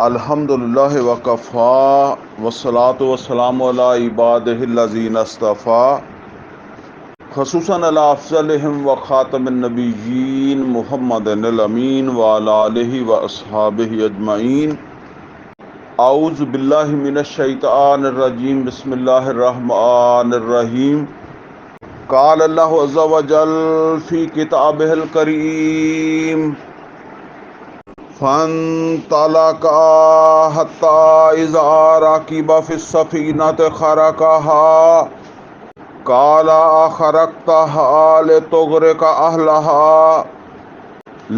الحمدللہ وکفا والصلاة والسلام علی عبادہ الذین اصطفیٰ خصوصاً علی افضلہم وخاتم النبیین محمد الامین وعلی آلہ واصحابہ اجمعین۔ اعوذ باللہ من الشیطان الرجیم، بسم اللہ الرحمن الرحیم۔ قال اللہ عز وجل فی کتابہ الکریم فانطلقا حتی اذا رکبا فی السفینۃ خرقها قال اخرقتها لتغرق اہلها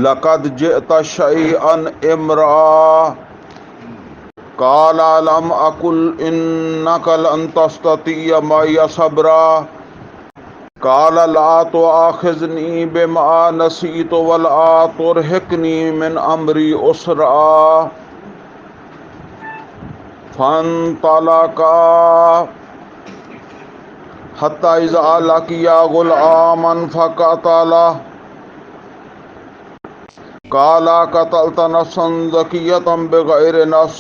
لقد جئت شیئا امرا قال لم اقل انک لن تستطیع معی صبرا قال لا تؤاخذنی بما نسیت ولا ترهقنی من امری عسرا فانطلقا حتی اذا لقیا غلاما فقتله قال قتلت نفسا زکیۃ بغیر نفس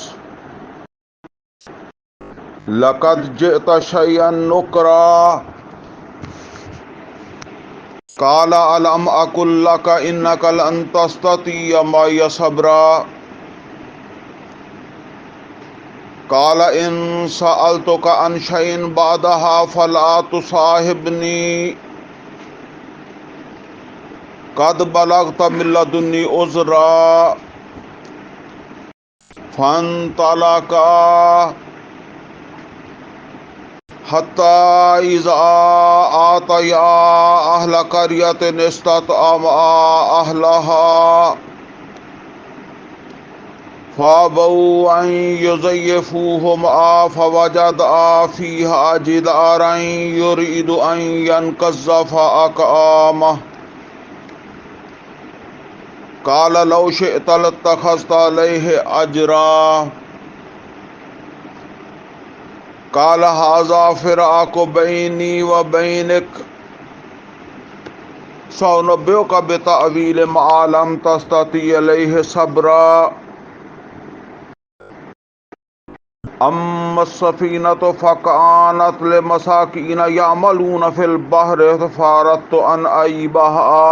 لقد جئت شیئا نکرا قال الم اقل لك انك لن تستطيع معي صبرا قال ان سألتك عن شيء بعدها فلا تصاحبني قد بلغت من لدني عذرا فانطلقا حتی اذا آتیا اہل قریۃ استطعما اہلها فابوا ان یضیفوہما فوجدا فیہا جدارا یرید ان ینقض فاقامہ قال لو شئت لاتخذت علیہ اجرا قال ھذا فراق بینی و بینک سأنبئک بتأویل ما لم تستطع علیہ صبرا اما السفینۃ فکانت لمساکین یعملون فی البحر فاردت ان اعیبها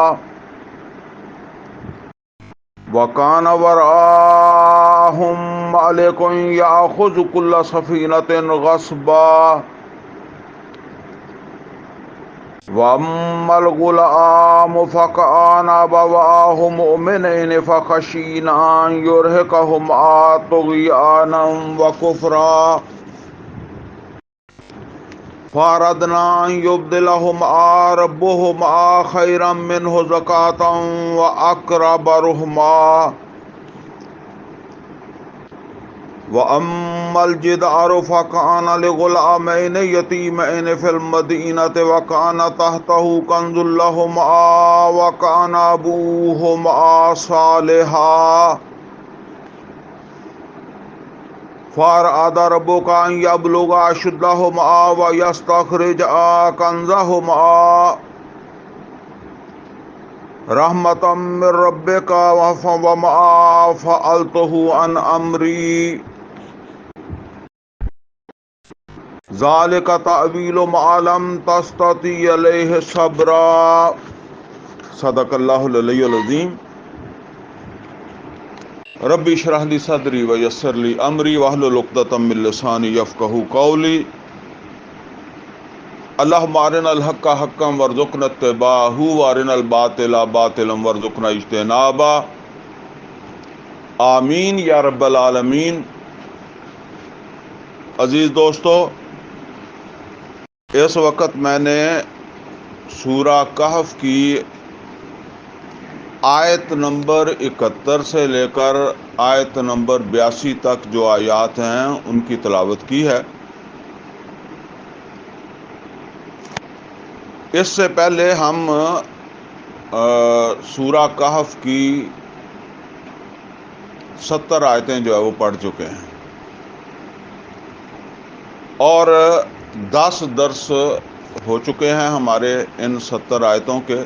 وکان وراءہم ملک یأخذ کل سفینۃ غصبا واما الغلام فکان ابواہ مؤمنین فخشینا ان یرہقہما طغیانا وکفرا فاردنا ان یبدلہما ربہما خیرا منہ زکاۃ واقرب رحما وَأَمَّا الْجِدَارُ فَكَانَ لِغُلَامَيْنِ يَتِيمَيْنِ فِي الْمَدِينَةِ وَكَانَ تَحْتَهُ كَنْزٌ لَهُمَا وَكَانَ أَبُوهُمَا صَالِحًا فَأَرَادَ رَبُّكَ أَنْ يَبْلُغَا أَشُدَّهُمَا وَيَسْتَخْرِجَا كَنْزَهُمَا رَحْمَةً مِّن رَّبِّكَ وَمَا فَعَلْتُهُ عَنْ أَمْرِي ذَلِكَ تَأْوِيلُ مَا لَمْ تَسْتَطِع عَلَيْهِ صَبْرًا۔ صدق اللہ العلی العظیم۔ ربی اشرح لی صدری ویسر لی امری واحلل عقدۃ من لسانی یفقہوا قولی۔ اللہم ارنا الحق حقا وارزقنا اتباعہ وارنا الباطل باطلا وارزقنا اجتنابہ، آمین یا رب العالمین۔ عزیز دوستو، اس وقت میں نے سورہ کہف کی آیت نمبر 71 سے لے کر آیت نمبر 82 تک جو آیات ہیں ان کی تلاوت کی ہے۔ اس سے پہلے ہم سورہ کہف کی 70 آیتیں جو ہے وہ پڑھ چکے ہیں، اور 10 درس ہو چکے ہیں ہمارے ان 70 آیتوں کے۔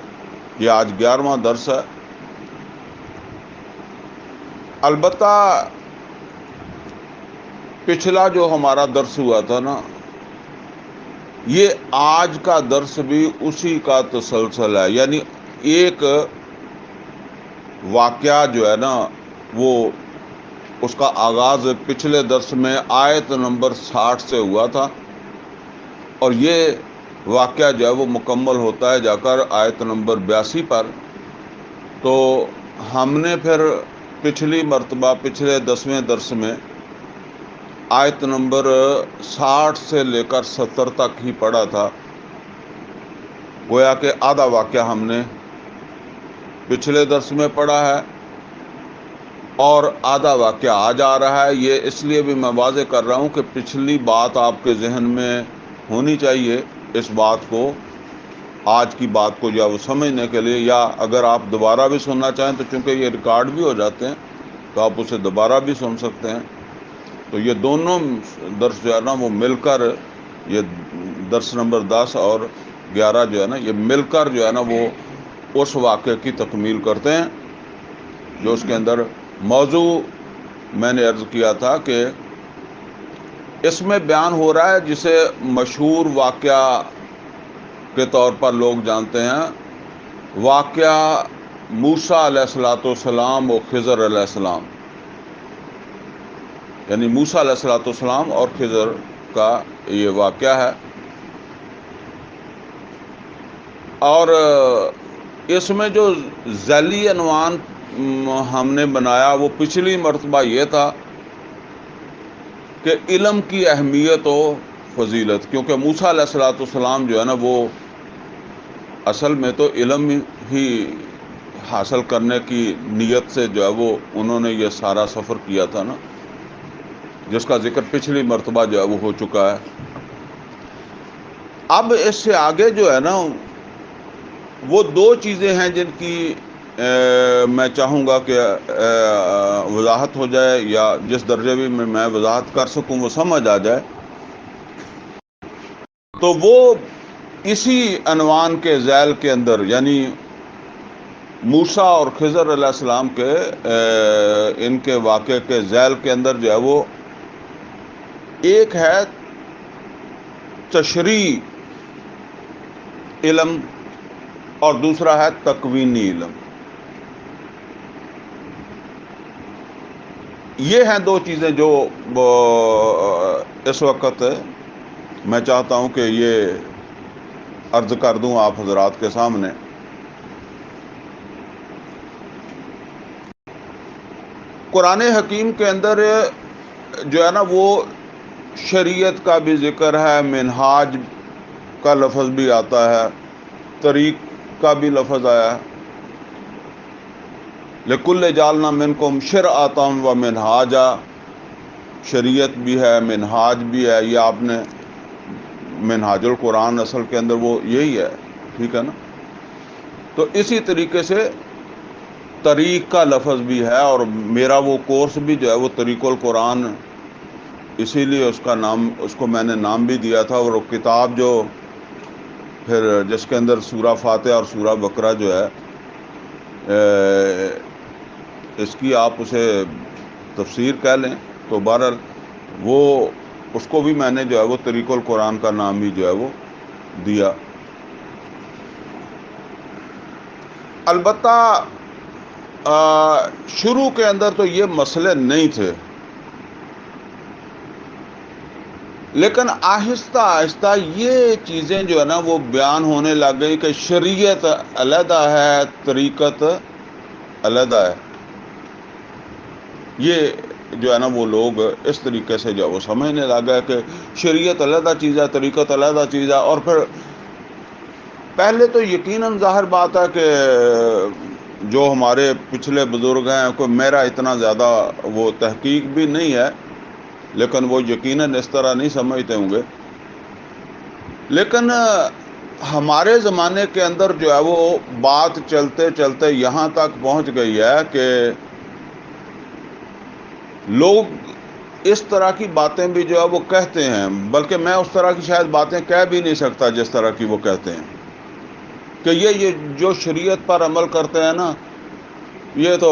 یہ آج 11واں درس ہے۔ البتہ پچھلا جو ہمارا درس ہوا تھا نا، یہ آج کا درس بھی اسی کا تسلسل ہے. یعنی ایک واقعہ جو ہے نا، وہ اس کا آغاز پچھلے درس میں آیت نمبر 60 سے ہوا تھا، اور یہ واقعہ جو ہے وہ مکمل ہوتا ہے جا کر آیت نمبر 82 پر. تو ہم نے پھر پچھلی مرتبہ پچھلے 10ویں درس میں آیت نمبر 60 سے لے کر 70 تک ہی پڑھا تھا. گویا کہ آدھا واقعہ ہم نے پچھلے درس میں پڑھا ہے اور آدھا واقعہ آج آ رہا ہے. یہ اس لیے بھی میں واضح کر رہا ہوں کہ پچھلی بات آپ کے ذہن میں ہونی چاہیے، اس بات کو، آج کی بات کو، یا وہ سمجھنے کے لیے، یا اگر آپ دوبارہ بھی سننا چاہیں تو چونکہ یہ ریکارڈ بھی ہو جاتے ہیں تو آپ اسے دوبارہ بھی سن سکتے ہیں. تو یہ دونوں درس جو ہے نا وہ مل کر، یہ درس نمبر 10 اور 11 جو ہے نا، یہ مل کر جو ہے نا وہ اس واقعے کی تکمیل کرتے ہیں جو اس کے اندر موضوع میں نے عرض کیا تھا کہ اس میں بیان ہو رہا ہے، جسے مشہور واقعہ کے طور پر لوگ جانتے ہیں، واقعہ موسیٰ علیہ السلام و خضر علیہ السلام. یعنی موسیٰ علیہ السلام اور خضر کا یہ واقعہ ہے. اور اس میں جو ذیلی عنوان ہم نے بنایا وہ پچھلی مرتبہ یہ تھا کہ علم کی اہمیت و فضیلت. کیونکہ موسیٰ علیہ السلام جو ہے نا وہ اصل میں تو علم ہی حاصل کرنے کی نیت سے جو ہے وہ انہوں نے یہ سارا سفر کیا تھا نا، جس کا ذکر پچھلی مرتبہ جو ہے وہ ہو چکا ہے. اب اس سے آگے جو ہے نا وہ دو چیزیں ہیں جن کی میں چاہوں گا کہ وضاحت ہو جائے، یا جس درجے میں میں وضاحت کر سکوں وہ سمجھ آ جائے. تو وہ اسی عنوان کے ذیل کے اندر، یعنی موسیٰ اور خضر علیہ السلام کے ان کے واقعے کے ذیل کے اندر جو ہے وہ ایک ہے تشریعی علم اور دوسرا ہے تکوینی علم. یہ ہیں دو چیزیں جو اس وقت میں چاہتا ہوں کہ یہ عرض کر دوں آپ حضرات کے سامنے. قرآن حکیم کے اندر جو ہے نا وہ شریعت کا بھی ذکر ہے، منہاج کا لفظ بھی آتا ہے، طریق کا بھی لفظ آیا ہے. لِكُلِّ جَعَلْنَا مِنْكُمْ شِرْعَةً وَمِنْہَاجًا، شریعت بھی ہے، منہاج بھی ہے. یہ آپ نے منہاج القرآن اصل کے اندر وہ یہی ہے، ٹھیک ہے نا. تو اسی طریقے سے طریق کا لفظ بھی ہے، اور میرا وہ کورس بھی جو ہے وہ طریق القرآن، اسی لیے اس کا نام، اس کو میں نے نام بھی دیا تھا. اور وہ کتاب جو پھر جس کے اندر سورہ فاتحہ اور سورہ بقرہ جو ہے، اس کی آپ اسے تفسیر کہہ لیں، تو بہرحال وہ اس کو بھی میں نے جو ہے وہ طریق القرآن کا نام ہی جو ہے وہ دیا. البتہ شروع کے اندر تو یہ مسئلے نہیں تھے، لیکن آہستہ آہستہ یہ چیزیں جو ہے نا وہ بیان ہونے لگ گئی کہ شریعت علیحدہ ہے، طریقت علیحدہ ہے. یہ جو ہے نا وہ لوگ اس طریقے سے جو وہ سمجھنے لگ گئے کہ شریعت علیحدہ چیز ہے، طریقت علیحدہ چیز ہے. اور پھر پہلے تو یقیناً ظاہر بات ہے کہ جو ہمارے پچھلے بزرگ ہیں، کوئی میرا اتنا زیادہ وہ تحقیق بھی نہیں ہے، لیکن وہ یقیناً اس طرح نہیں سمجھتے ہوں گے. لیکن ہمارے زمانے کے اندر جو ہے وہ بات چلتے چلتے یہاں تک پہنچ گئی ہے کہ لوگ اس طرح کی باتیں بھی جو ہے وہ کہتے ہیں، بلکہ میں اس طرح کی شاید باتیں کہہ بھی نہیں سکتا جس طرح کی وہ کہتے ہیں، کہ یہ جو شریعت پر عمل کرتے ہیں نا، یہ تو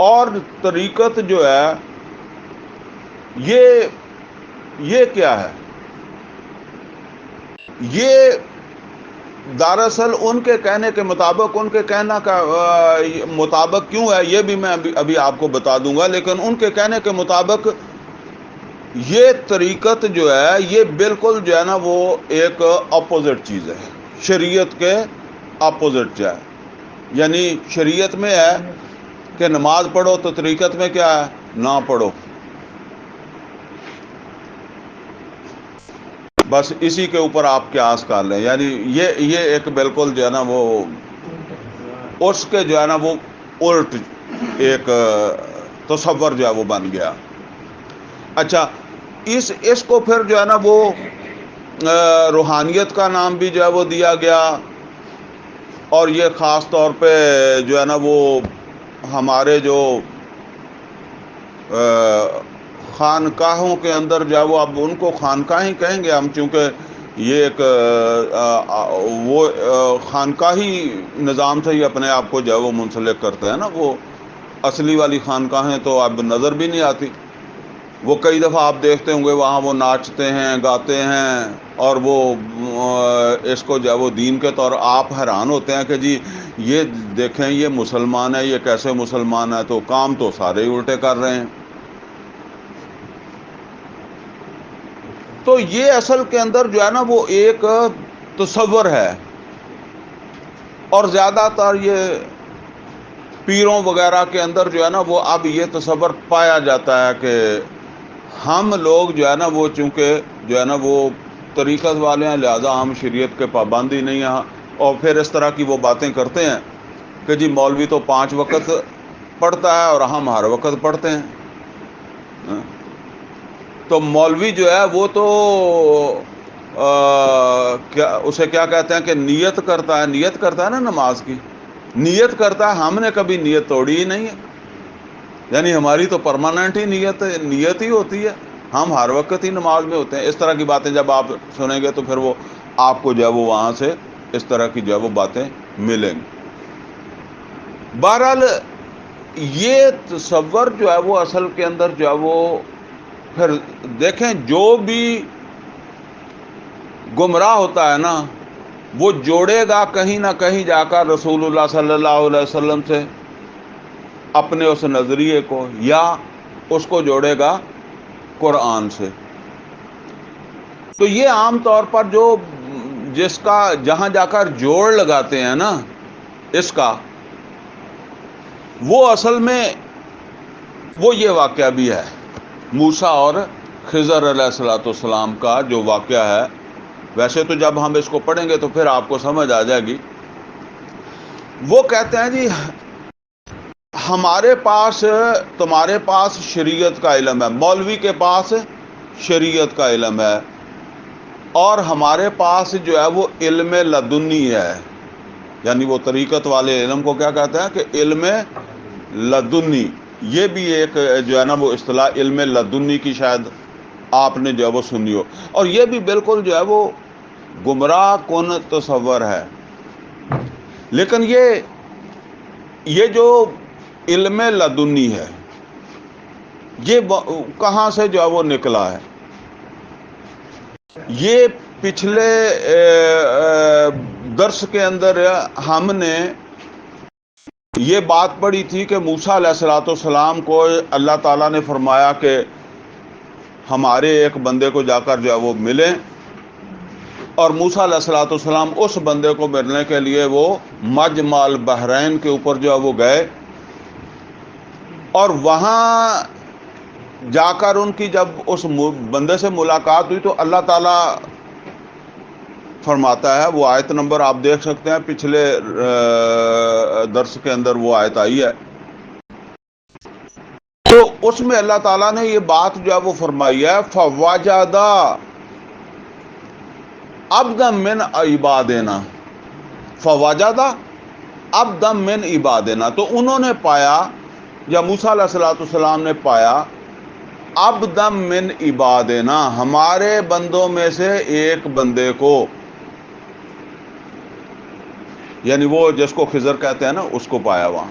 اور طریقت جو ہے یہ کیا ہے؟ یہ دراصل ان کے کہنے کے مطابق، ان کے کہنا کا مطابق کیوں ہے یہ بھی میں ابھی آپ کو بتا دوں گا، لیکن ان کے کہنے کے مطابق یہ طریقت جو ہے یہ بالکل جو ہے نا وہ ایک اپوزٹ چیز ہے، شریعت کے اپوزٹ جو ہے. یعنی شریعت میں ہے کہ نماز پڑھو، تو طریقت میں کیا ہے؟ نہ پڑھو. بس اسی کے اوپر آپ قیاس کر لیں. یعنی یہ ایک بالکل جو ہے نا وہ اس کے جو ہے نا وہ الٹ ایک تصور جو ہے وہ بن گیا. اچھا، اس کو پھر جو ہے نا وہ روحانیت کا نام بھی جو ہے وہ دیا گیا، اور یہ خاص طور پہ جو ہے نا وہ ہمارے جو خانقاہوں کے اندر جو ہے وہ، اب ان کو خانقاہیں کہیں گے ہم، چونکہ یہ ایک وہ خانقاہی نظام سے ہی اپنے آپ کو جو ہے وہ منسلک کرتے ہیں نا. وہ اصلی والی خانقاہیں تو اب نظر بھی نہیں آتی. وہ کئی دفعہ آپ دیکھتے ہوں گے وہاں وہ ناچتے ہیں، گاتے ہیں، اور وہ اس کو جو ہے وہ دین کے طور آپ حیران ہوتے ہیں کہ جی یہ دیکھیں یہ مسلمان ہے، یہ کیسے مسلمان ہے؟ تو کام تو سارے ہی الٹے کر رہے ہیں. تو یہ اصل کے اندر جو ہے نا وہ ایک تصور ہے، اور زیادہ تر یہ پیروں وغیرہ کے اندر جو ہے نا وہ اب یہ تصور پایا جاتا ہے کہ ہم لوگ جو ہے نا وہ چونکہ جو ہے نا وہ طریقت والے ہیں، لہذا ہم شریعت کے پابندی نہیں ہیں. اور پھر اس طرح کی وہ باتیں کرتے ہیں کہ جی مولوی تو 5 وقت پڑھتا ہے اور ہم ہر وقت پڑھتے ہیں. تو مولوی جو ہے وہ تو اسے کیا کہتے ہیں کہ نیت کرتا ہے نا نماز کی، نیت کرتا ہے. ہم نے کبھی نیت توڑی ہی نہیں ہے. یعنی ہماری تو پرماننٹ ہی نیت ہی ہوتی ہے. ہم ہر وقت ہی نماز میں ہوتے ہیں. اس طرح کی باتیں جب آپ سنیں گے تو پھر وہ آپ کو جو ہے وہ وہاں سے اس طرح کی جو ہے وہ باتیں ملیں گی. بہرحال یہ تصور جو ہے وہ اصل کے اندر جو ہے وہ پھر دیکھیں جو بھی گمراہ ہوتا ہے نا وہ جوڑے گا کہیں نہ کہیں جا کر رسول اللہ صلی اللہ علیہ وسلم سے اپنے اس نظریے کو، یا اس کو جوڑے گا قرآن سے. تو یہ عام طور پر جو جس کا جہاں جا کر جوڑ لگاتے ہیں نا اس کا، وہ اصل میں وہ یہ واقعہ بھی ہے موسیٰ اور خضر علیہ الصلوۃ والسلام کا جو واقعہ ہے. ویسے تو جب ہم اس کو پڑھیں گے تو پھر آپ کو سمجھ آ جائے گی. وہ کہتے ہیں جی ہمارے پاس تمہارے پاس شریعت کا علم ہے، مولوی کے پاس شریعت کا علم ہے، اور ہمارے پاس جو ہے وہ علم لدنی ہے. یعنی وہ طریقت والے علم کو کیا کہتے ہیں کہ علم لدنی. یہ بھی ایک جو ہے نا وہ اصطلاح علم لدنی کی شاید آپ نے جو ہے وہ سنی ہو. اور یہ بھی بالکل جو ہے وہ گمراہ کن تصور ہے. لیکن یہ جو علم لدنی ہے یہ کہاں سے جو ہے وہ نکلا ہے؟ یہ پچھلے درس کے اندر ہم نے یہ بات پڑھی تھی کہ موسیٰ علیہ الصلوۃ والسلام کو اللہ تعالیٰ نے فرمایا کہ ہمارے ایک بندے کو جا کر جو ہے وہ ملیں، اور موسیٰ علیہ الصلوۃ والسلام اس بندے کو ملنے کے لیے وہ مجمع البحرین کے اوپر جو ہے وہ گئے، اور وہاں جا کر ان کی جب اس بندے سے ملاقات ہوئی تو اللہ تعالیٰ فرماتا ہے، وہ آیت نمبر آپ دیکھ سکتے ہیں پچھلے درس کے اندر وہ آیت آئی ہے. تو اس میں اللہ تعالیٰ نے یہ بات جو ہے وہ فرمائی ہے فَوَجَدَ عَبْدًا مِّنْ عِبَادِنَا. فَوَجَدَ عَبْدًا مِّنْ عِبَادِنَا، تو انہوں نے پایا، یا موسیٰ علیہ الصلوۃ والسلام نے پایا، عَبْدًا مِّنْ عِبَادِنَا، ہمارے بندوں میں سے ایک بندے کو. یعنی وہ جس کو خضر کہتے ہیں نا اس کو پایا وہاں.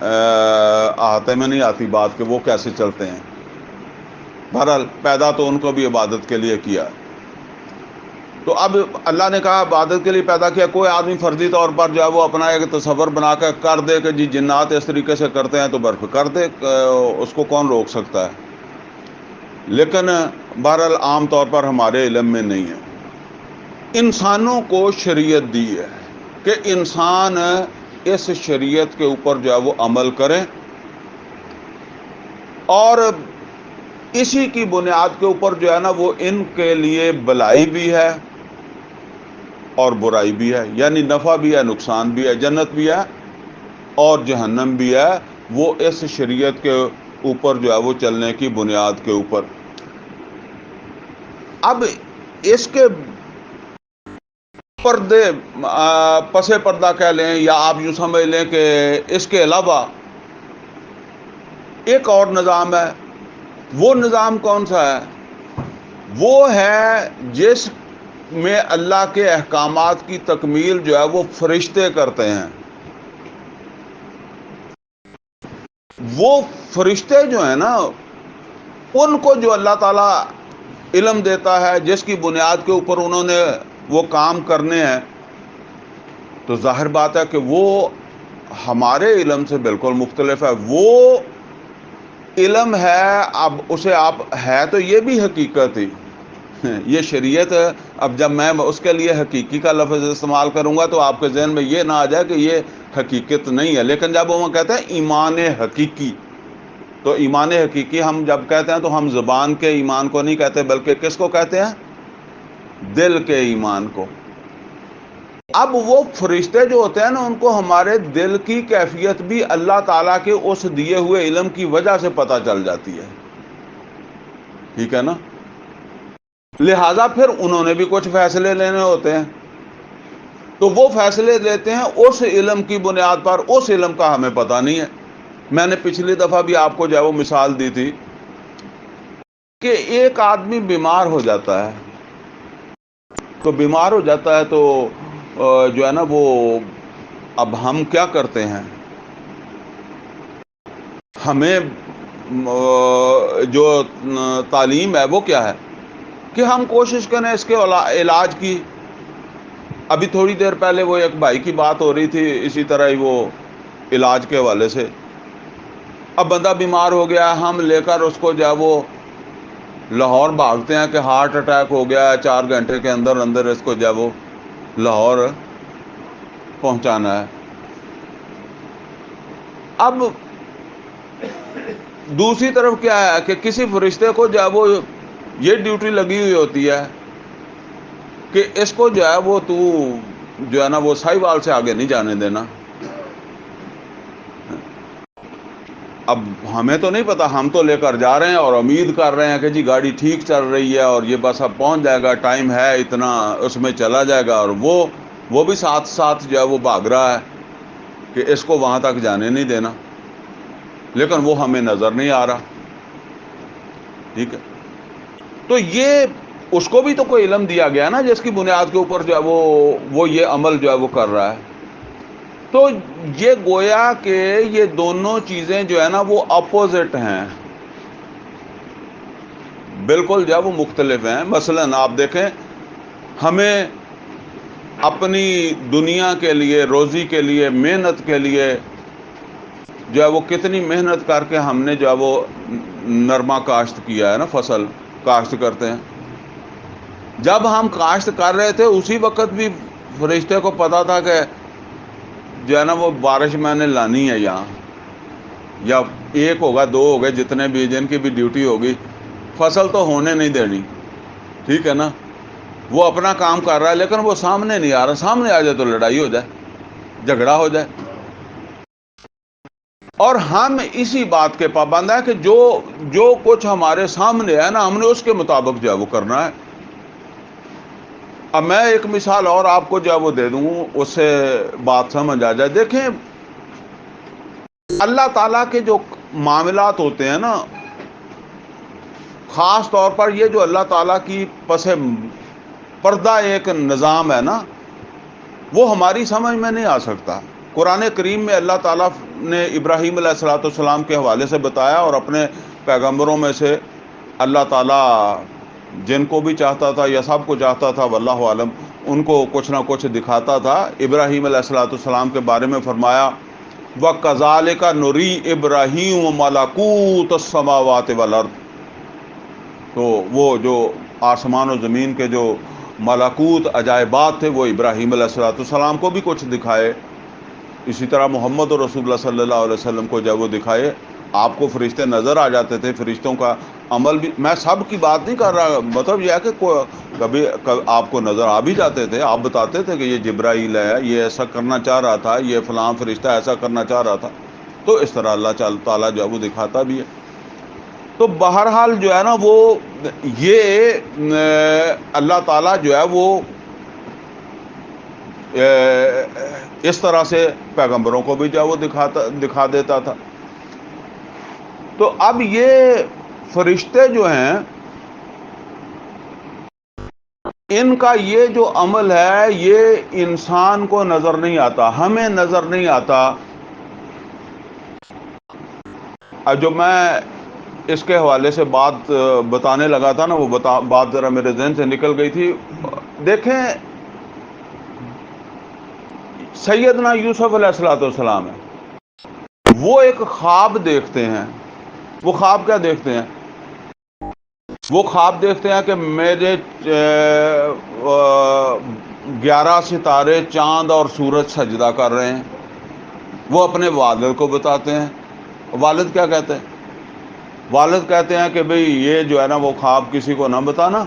احاطے میں نہیں آتی بات کہ وہ کیسے چلتے ہیں. بہرحال پیدا تو ان کو بھی عبادت کے لیے کیا. تو اب اللہ نے کہا عبادت کے لیے پیدا کیا. کوئی آدمی فرضی طور پر جو ہے وہ اپنا ایک تصور بنا کر دے کہ جی جنات اس طریقے سے کرتے ہیں تو برف کر دے, اس کو کون روک سکتا ہے. لیکن بہرحال عام طور پر ہمارے علم میں نہیں ہے. انسانوں کو شریعت دی ہے کہ انسان اس شریعت کے اوپر جو ہے وہ عمل کریں, اور اسی کی بنیاد کے اوپر جو ہے نا وہ ان کے لیے بلائی بھی ہے اور برائی بھی ہے, یعنی نفع بھی ہے نقصان بھی ہے, جنت بھی ہے اور جہنم بھی ہے, وہ اس شریعت کے اوپر جو ہے وہ چلنے کی بنیاد کے اوپر. اب اس کے پردے پس پردہ کہہ لیں یا آپ یوں سمجھ لیں کہ اس کے علاوہ ایک اور نظام ہے. وہ نظام کون سا ہے؟ وہ ہے جس میں اللہ کے احکامات کی تکمیل جو ہے وہ فرشتے کرتے ہیں. وہ فرشتے جو ہیں نا ان کو جو اللہ تعالیٰ علم دیتا ہے جس کی بنیاد کے اوپر انہوں نے وہ کام کرنے ہیں, تو ظاہر بات ہے کہ وہ ہمارے علم سے بالکل مختلف ہے. وہ علم ہے, اب اسے آپ ہے تو یہ بھی حقیقت ہی یہ شریعت. اب جب میں اس کے لیے حقیقی کا لفظ استعمال کروں گا تو آپ کے ذہن میں یہ نہ آ جائے کہ یہ حقیقت نہیں ہے. لیکن جب وہ کہتے ہیں ایمان حقیقی, تو ایمان حقیقی ہم جب کہتے ہیں تو ہم زبان کے ایمان کو نہیں کہتے, بلکہ کس کو کہتے ہیں؟ دل کے ایمان کو. اب وہ فرشتے جو ہوتے ہیں نا ان کو ہمارے دل کی کیفیت بھی اللہ تعالیٰ کے اس دیے ہوئے علم کی وجہ سے پتہ چل جاتی ہے. ٹھیک ہے نا؟ لہذا پھر انہوں نے بھی کچھ فیصلے لینے ہوتے ہیں, تو وہ فیصلے لیتے ہیں اس علم کی بنیاد پر. اس علم کا ہمیں پتہ نہیں ہے. میں نے پچھلی دفعہ بھی آپ کو جو ہے وہ مثال دی تھی کہ ایک آدمی بیمار ہو جاتا ہے, تو بیمار ہو جاتا ہے تو جو ہے نا وہ اب ہم کیا کرتے ہیں, ہمیں جو تعلیم ہے وہ کیا ہے کہ ہم کوشش کریں اس کے علاج کی. ابھی تھوڑی دیر پہلے وہ ایک بھائی کی بات ہو رہی تھی اسی طرح ہی وہ علاج کے حوالے سے. اب بندہ بیمار ہو گیا, ہم لے کر اس کو جو ہے وہ لاہور بھاگتے ہیں کہ ہارٹ اٹیک ہو گیا, 4 گھنٹے کے اندر اندر اس کو جو ہے وہ لاہور پہنچانا ہے. اب دوسری طرف کیا ہے کہ کسی فرشتے کو جو ہے وہ یہ ڈیوٹی لگی ہوئی ہوتی ہے کہ اس کو جو ہے وہ تو جو ہے نا وہ ساہیوال سے آگے نہیں جانے دینا. اب ہمیں تو نہیں پتا, ہم تو لے کر جا رہے ہیں اور امید کر رہے ہیں کہ جی گاڑی ٹھیک چل رہی ہے اور یہ بس اب پہنچ جائے گا, ٹائم ہے اتنا اس میں چلا جائے گا. اور وہ بھی ساتھ ساتھ جو ہے وہ بھاگ رہا ہے کہ اس کو وہاں تک جانے نہیں دینا, لیکن وہ ہمیں نظر نہیں آ رہا. ٹھیک ہے, تو یہ اس کو بھی تو کوئی علم دیا گیا نا جس کی بنیاد کے اوپر جو ہے وہ یہ عمل جو ہے وہ کر رہا ہے. تو یہ گویا کہ یہ دونوں چیزیں جو ہے نا وہ اپوزٹ ہیں, بالکل جو ہے وہ مختلف ہیں. مثلا آپ دیکھیں, ہمیں اپنی دنیا کے لیے, روزی کے لیے, محنت کے لیے جو ہے وہ کتنی محنت کر کے ہم نے جو ہے وہ نرما کاشت کیا ہے نا, فصل کاشت کرتے ہیں. جب ہم کاشت کر رہے تھے اسی وقت بھی فرشتے کو پتا تھا کہ جو ہے نا وہ بارش میں نے لانی ہے یہاں, یا 1 ہوگا 2 ہو گئے جتنے بھی جن کی بھی ڈیوٹی ہوگی, فصل تو ہونے نہیں دینی. ٹھیک ہے نا, وہ اپنا کام کر رہا ہے لیکن وہ سامنے نہیں آ رہا. سامنے آ جائے تو لڑائی ہو جائے, جھگڑا ہو جائے. اور ہم اسی بات کے پابند ہیں کہ جو کچھ ہمارے سامنے ہے نا ہم نے اس کے مطابق جو ہے وہ کرنا ہے. اب میں ایک مثال اور آپ کو جو ہے وہ دے دوں, اس سے بات سمجھ آ جائے. دیکھیں اللہ تعالیٰ کے جو معاملات ہوتے ہیں نا, خاص طور پر یہ جو اللہ تعالیٰ کی پس پردہ ایک نظام ہے نا, وہ ہماری سمجھ میں نہیں آ سکتا. قرآن کریم میں اللہ تعالیٰ نے ابراہیم علیہ الصلوۃ والسلام کے حوالے سے بتایا، اور اپنے پیغمبروں میں سے اللہ تعالیٰ جن کو بھی چاہتا تھا یا سب کو چاہتا تھا واللہ عالم، ان کو کچھ نہ کچھ دکھاتا تھا۔ ابراہیم علیہ الصلوۃ والسلام کے بارے میں فرمایا وَكَذَلِكَ نُرِي إِبْرَاهِيمَ مَلَكُوتَ السَّمَاوَاتِ وَالْأَرْضِ، تو وہ جو آسمان و زمین کے جو ملکوت عجائبات تھے وہ ابراہیم علیہ الصلوۃ والسلام کو بھی کچھ دکھائے، اسی طرح محمد رسول اللہ صلی اللہ علیہ وسلم کو جب وہ دکھائے، آپ کو فرشتے نظر آ جاتے تھے، فرشتوں کا عمل بھی، میں سب کی بات نہیں کر رہا، مطلب یہ ہے کہ کبھی آپ کو نظر آ بھی جاتے تھے، آپ بتاتے تھے کہ یہ جبرائیل ہے، یہ ایسا کرنا چاہ رہا تھا، یہ فلاں فرشتہ ایسا کرنا چاہ رہا تھا، تو اس طرح اللہ تعالیٰ جو ہے وہ دکھاتا بھی ہے۔ تو بہرحال جو ہے نا وہ یہ اللہ تعالیٰ جو ہے وہ اس طرح سے پیغمبروں کو بھی جو ہے وہ دکھا دیتا تھا۔ تو اب یہ فرشتے جو ہیں ان کا یہ جو عمل ہے یہ انسان کو نظر نہیں آتا، ہمیں نظر نہیں آتا۔ اب جو میں اس کے حوالے سے بات بتانے لگا تھا نا، وہ بات ذرا میرے ذہن سے نکل گئی تھی۔ دیکھیں سیدنا یوسف علیہ الصلوۃ والسلام ہے، وہ ایک خواب دیکھتے ہیں۔ وہ خواب کیا دیکھتے ہیں؟ وہ خواب دیکھتے ہیں کہ میرے 11 ستارے، چاند اور سورج سجدہ کر رہے ہیں۔ وہ اپنے والد کو بتاتے ہیں۔ والد کیا کہتے ہیں؟ والد کہتے ہیں کہ بھئی یہ جو ہے نا وہ خواب کسی کو نہ بتانا،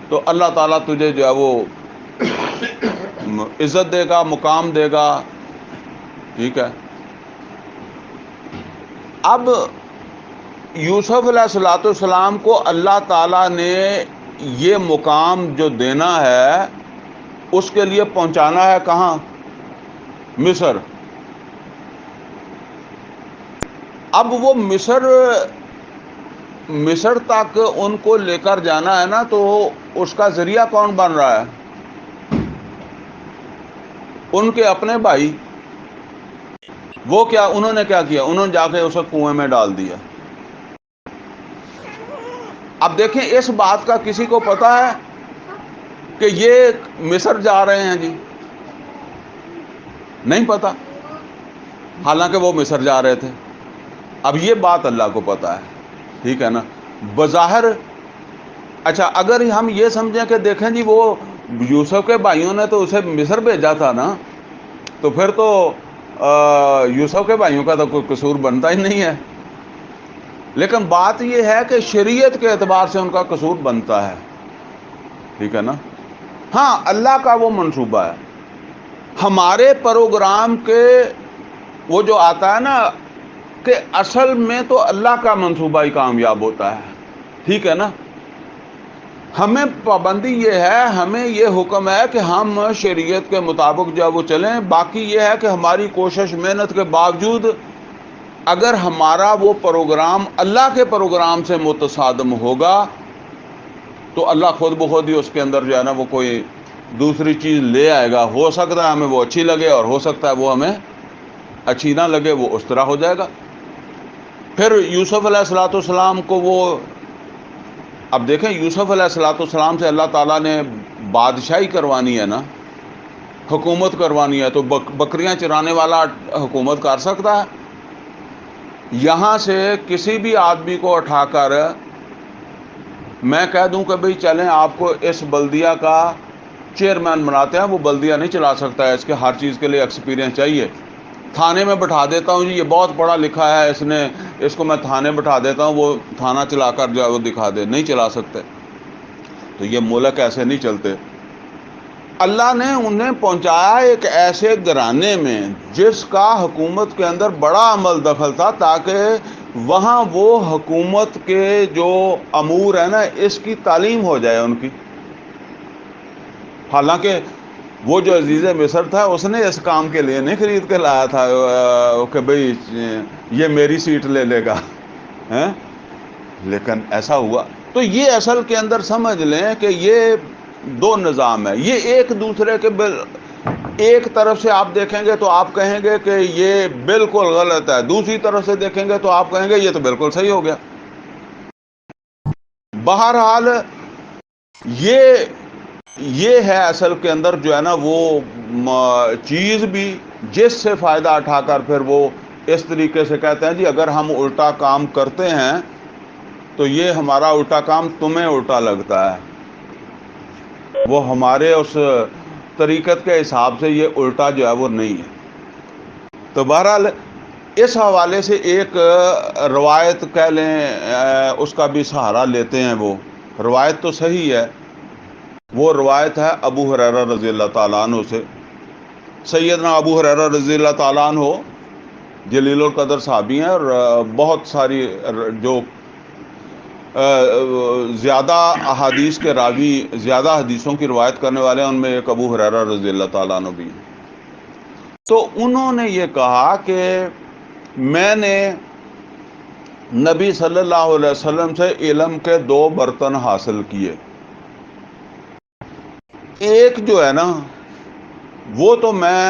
تو اللہ تعالیٰ تجھے جو ہے وہ عزت دے گا، مقام دے گا، ٹھیک ہے۔ اب یوسف علیہ الصلوۃ والسلام کو اللہ تعالیٰ نے یہ مقام جو دینا ہے اس کے لیے پہنچانا ہے کہاں؟ مصر۔ اب وہ مصر تک ان کو لے کر جانا ہے نا، تو اس کا ذریعہ کون بن رہا ہے؟ ان کے اپنے بھائی۔ وہ کیا انہوں نے کیا کیا؟ انہوں نے جا کے اسے کنویں میں ڈال دیا۔ اب دیکھیں اس بات کا کسی کو پتا ہے کہ یہ مصر جا رہے ہیں؟ جی نہیں پتا، حالانکہ وہ مصر جا رہے تھے۔ اب یہ بات اللہ کو پتا ہے، ٹھیک ہے نا، بظاہر۔ اچھا اگر ہم یہ سمجھیں کہ دیکھیں جی وہ یوسف کے بھائیوں نے تو اسے مصر بھیجا تھا نا، تو پھر تو یوسف کے بھائیوں کا تو کوئی قصور بنتا ہی نہیں ہے۔ لیکن بات یہ ہے کہ شریعت کے اعتبار سے ان کا قصور بنتا ہے، ٹھیک ہے نا۔ ہاں اللہ کا وہ منصوبہ ہے، ہمارے پروگرام کے وہ جو آتا ہے نا کہ اصل میں تو اللہ کا منصوبہ ہی کامیاب ہوتا ہے، ٹھیک ہے نا۔ ہمیں پابندی یہ ہے، ہمیں یہ حکم ہے کہ ہم شریعت کے مطابق جو ہے وہ چلیں۔ باقی یہ ہے کہ ہماری کوشش محنت کے باوجود اگر ہمارا وہ پروگرام اللہ کے پروگرام سے متصادم ہوگا تو اللہ خود بخود ہی اس کے اندر جو ہے نا وہ کوئی دوسری چیز لے آئے گا۔ ہو سکتا ہے ہمیں وہ اچھی لگے، اور ہو سکتا ہے وہ ہمیں اچھی نہ لگے، وہ اس طرح ہو جائے گا۔ پھر یوسف علیہ الصلوۃ والسلام کو وہ، اب دیکھیں یوسف علیہ الصلوۃ والسلام سے اللہ تعالیٰ نے بادشاہی کروانی ہے نا، حکومت کروانی ہے، تو بکریاں چرانے والا حکومت کر سکتا ہے؟ یہاں سے کسی بھی آدمی کو اٹھا کر میں کہہ دوں کہ بھئی چلیں آپ کو اس بلدیہ کا چیئرمین بناتے ہیں، وہ بلدیہ نہیں چلا سکتا ہے، اس کے ہر چیز کے لیے ایکسپیرینس چاہیے۔ تھانے میں بٹھا دیتا ہوں جی یہ بہت پڑھا لکھا ہے، اس کو میں تھانے بٹھا دیتا ہوں، وہ تھانہ چلا کر جو ہے وہ دکھا دے، نہیں چلا سکتے۔ تو یہ ملک ایسے نہیں چلتے۔ اللہ نے انہیں پہنچایا ایک ایسے گھرانے میں جس کا حکومت کے اندر بڑا عمل دخل تھا، تاکہ وہاں وہ حکومت کے جو امور ہیں نا اس کی تعلیم ہو جائے ان کی۔ حالانکہ وہ جو عزیز مصر تھا اس نے اس کام کے لیے نہیں خرید کے لایا تھا کہ بھئی یہ میری سیٹ لے لے گا، لیکن ایسا ہوا۔ تو یہ اصل کے اندر سمجھ لیں کہ یہ دو نظام ہے، یہ ایک دوسرے کے ایک طرف سے آپ دیکھیں گے تو آپ کہیں گے کہ یہ بالکل غلط ہے، دوسری طرف سے دیکھیں گے تو آپ کہیں گے یہ تو بالکل صحیح ہو گیا۔ بہرحال یہ ہے اصل کے اندر جو ہے نا وہ چیز بھی جس سے فائدہ اٹھا کر پھر وہ اس طریقے سے کہتے ہیں جی اگر ہم الٹا کام کرتے ہیں تو یہ ہمارا الٹا کام تمہیں الٹا لگتا ہے، وہ ہمارے اس طریقت کے حساب سے یہ الٹا جو ہے وہ نہیں ہے۔ تو بہرحال اس حوالے سے ایک روایت کہہ لیں اس کا بھی سہارا لیتے ہیں، وہ روایت تو صحیح ہے، وہ روایت ہے ابو ہریرہ رضی اللہ تعالیٰ عنہ سے۔ سیدنا ابو ہریرہ رضی اللہ تعالیٰ عنہ جلیل القدر صحابی ہیں، اور بہت ساری جو زیادہ احادیث کے راوی، زیادہ حدیثوں کی روایت کرنے والے ہیں، ان میں ایک ابو ہریرہ رضی اللہ تعالیٰ عنہ بھی ہیں۔ تو انہوں نے یہ کہا کہ میں نے نبی صلی اللہ علیہ وسلم سے علم کے 2 برتن حاصل کیے، ایک جو ہے نا وہ تو میں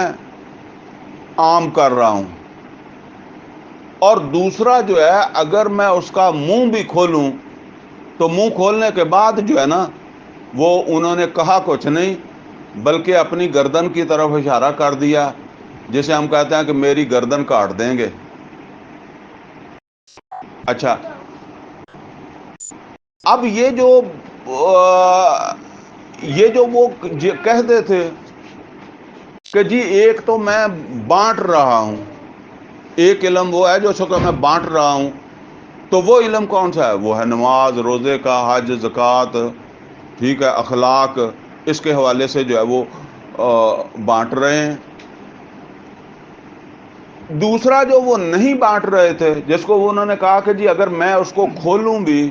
عام کر رہا ہوں، اور دوسرا جو ہے اگر میں اس کا منہ بھی کھولوں تو منہ کھولنے کے بعد جو ہے نا وہ انہوں نے کہا کچھ نہیں بلکہ اپنی گردن کی طرف اشارہ کر دیا، جسے ہم کہتے ہیں کہ میری گردن کاٹ دیں گے۔ اچھا، اب یہ جو وہ کہتے تھے کہ جی ایک تو میں بانٹ رہا ہوں، ایک علم وہ ہے جو سو کہ میں بانٹ رہا ہوں، تو وہ علم کون سا ہے؟ وہ ہے نماز، روزے کا، حج، زکوٰۃ، ٹھیک ہے، اخلاق، اس کے حوالے سے جو ہے وہ بانٹ رہے ہیں۔ دوسرا جو وہ نہیں بانٹ رہے تھے، جس کو انہوں نے کہا کہ جی اگر میں اس کو کھولوں بھی،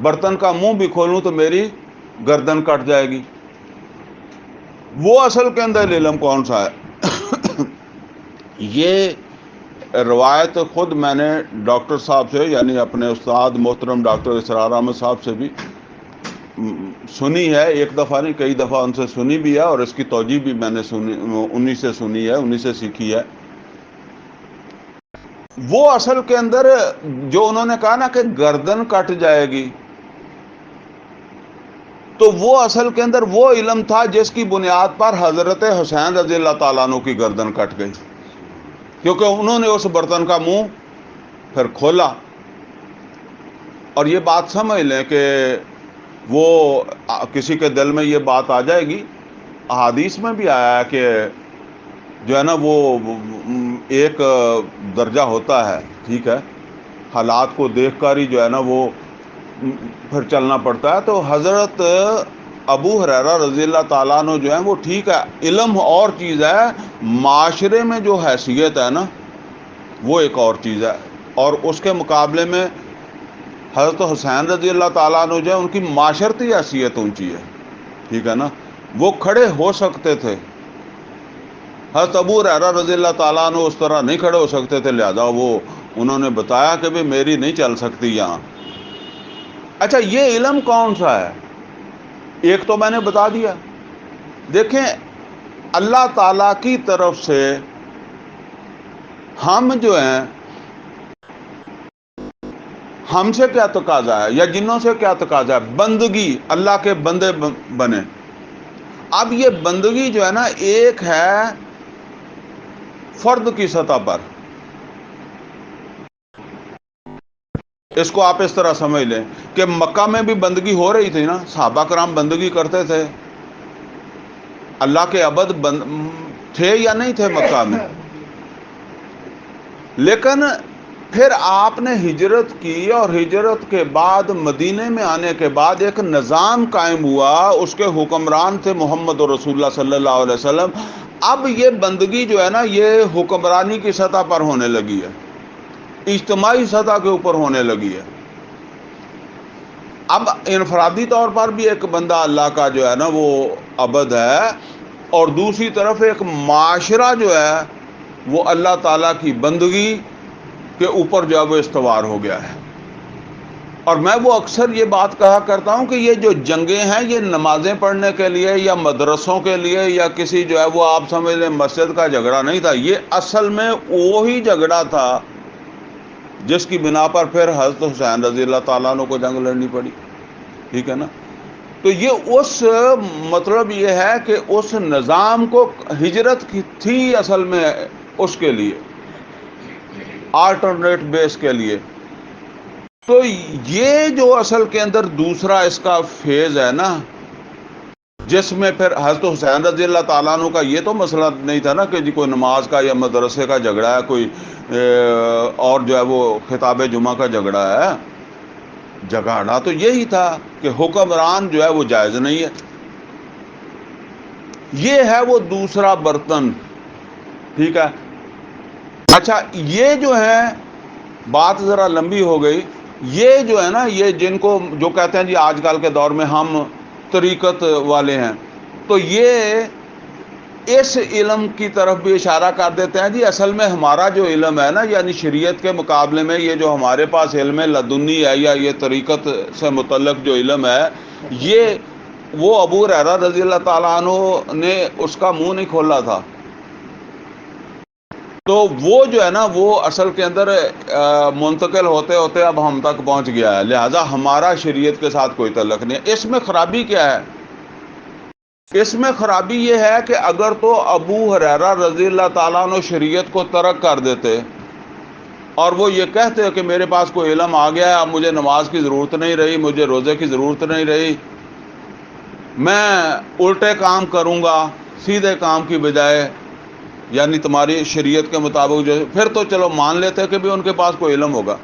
برتن کا منہ بھی کھولوں تو میری گردن کٹ جائے گی، وہ اصل کے اندر علم کون سا ہے؟ یہ روایت خود میں نے ڈاکٹر صاحب سے، یعنی اپنے استاد محترم ڈاکٹر اسرار احمد صاحب سے بھی سنی ہے، ایک دفعہ نہیں کئی دفعہ ان سے سنی بھی ہے، اور اس کی توجیہ بھی میں نے انہی سے سنی ہے، انہی سے سیکھی ہے۔ وہ اصل کے اندر جو انہوں نے کہا نا کہ گردن کٹ جائے گی، تو وہ اصل کے اندر وہ علم تھا جس کی بنیاد پر حضرت حسین رضی اللہ تعالیٰ عنہ کی گردن کٹ گئی، کیونکہ انہوں نے اس برتن کا منہ پھر کھولا۔ اور یہ بات سمجھ لیں کہ وہ کسی کے دل میں یہ بات آ جائے گی، احادیث میں بھی آیا ہے کہ جو ہے نا وہ ایک درجہ ہوتا ہے، ٹھیک ہے، حالات کو دیکھ کر ہی جو ہے نا وہ پھر چلنا پڑتا ہے۔ تو حضرت ابو ہریرہ رضی اللہ تعالیٰ عنہ جو ہیں وہ ٹھیک ہے، علم اور چیز ہے، معاشرے میں جو حیثیت ہے نا وہ ایک اور چیز ہے، اور اس کے مقابلے میں حضرت حسین رضی اللہ تعالیٰ عنہ جو ہے ان کی معاشرتی حیثیت اونچی ہے، ٹھیک ہے نا، وہ کھڑے ہو سکتے تھے، حضرت ابو ہریرہ رضی اللہ تعالیٰ عنہ اس طرح نہیں کھڑے ہو سکتے تھے، لہذا وہ انہوں نے بتایا کہ بھی میری نہیں چل سکتی یہاں۔ اچھا، یہ علم کون سا ہے؟ ایک تو میں نے بتا دیا۔ دیکھیں، اللہ تعالیٰ کی طرف سے ہم جو ہیں، ہم سے کیا تقاضا ہے یا جنوں سے کیا تقاضا ہے؟ بندگی، اللہ کے بندے بنے۔ اب یہ بندگی جو ہے نا ایک ہے فرد کی سطح پر، اس کو آپ اس طرح سمجھ لیں کہ مکہ میں بھی بندگی ہو رہی تھی نا، صحابہ کرام بندگی کرتے تھے، اللہ کے عبد تھے یا نہیں تھے مکہ میں، لیکن پھر آپ نے ہجرت کی، اور ہجرت کے بعد مدینے میں آنے کے بعد ایک نظام قائم ہوا، اس کے حکمران تھے محمد رسول اللہ صلی اللہ علیہ وسلم۔ اب یہ بندگی جو ہے نا یہ حکمرانی کی سطح پر ہونے لگی ہے، اجتماعی سطح کے اوپر ہونے لگی ہے۔ اب انفرادی طور پر بھی ایک بندہ اللہ کا جو ہے نا وہ عبد ہے، اور دوسری طرف ایک معاشرہ جو ہے وہ اللہ تعالیٰ کی بندگی کے اوپر جو ہے وہ استوار ہو گیا ہے۔ اور میں وہ اکثر یہ بات کہا کرتا ہوں کہ یہ جو جنگیں ہیں یہ نمازیں پڑھنے کے لیے یا مدرسوں کے لیے یا کسی جو ہے وہ آپ سمجھ لیں مسجد کا جھگڑا نہیں تھا، یہ اصل میں وہی جھگڑا تھا جس کی بنا پر پھر حضرت حسین رضی اللہ تعالیٰ عنہ کو جنگ لڑنی پڑی، ٹھیک ہے نا؟ تو یہ اس مطلب یہ ہے کہ اس نظام کو ہجرت کی تھی اصل میں اس کے لیے، آلٹرنیٹ بیس کے لیے۔ تو یہ جو اصل کے اندر دوسرا اس کا فیز ہے نا، جس میں پھر حضرت حسین رضی اللہ تعالیٰ عنہ کا یہ تو مسئلہ نہیں تھا نا کہ جی کوئی نماز کا یا مدرسے کا جھگڑا ہے، کوئی اور جو ہے وہ خطاب جمعہ کا جھگڑا ہے۔ جھگڑا تو یہی تھا کہ حکمران جو ہے وہ جائز نہیں ہے۔ یہ ہے وہ دوسرا برتن، ٹھیک ہے۔ اچھا یہ جو ہے بات ذرا لمبی ہو گئی، یہ جو ہے نا یہ جن کو جو کہتے ہیں جی آج کل کے دور میں ہم طریقت والے ہیں، تو یہ اس علم کی طرف بھی اشارہ کر دیتے ہیں جی اصل میں ہمارا جو علم ہے نا، یعنی شریعت کے مقابلے میں یہ جو ہمارے پاس علم لدنی ہے یا یہ طریقت سے متعلق جو علم ہے، یہ وہ ابو ہریرہ رضی اللہ تعالیٰ عنہ نے اس کا منہ نہیں کھولا تھا۔ تو وہ جو ہے نا وہ اصل کے اندر منتقل ہوتے ہوتے اب ہم تک پہنچ گیا ہے، لہذا ہمارا شریعت کے ساتھ کوئی تعلق نہیں ہے۔ اس میں خرابی کیا ہے؟ اس میں خرابی یہ ہے کہ اگر تو ابو ہریرہ رضی اللہ تعالیٰ عنہ شریعت کو ترک کر دیتے اور وہ یہ کہتے کہ میرے پاس کوئی علم آ گیا ہے، اب مجھے نماز کی ضرورت نہیں رہی، مجھے روزے کی ضرورت نہیں رہی، میں الٹے کام کروں گا سیدھے کام کی بجائے، یعنی تمہاری شریعت کے مطابق جو، پھر تو چلو مان لیتے کہ بھی ان کے پاس کوئی علم ہوگا۔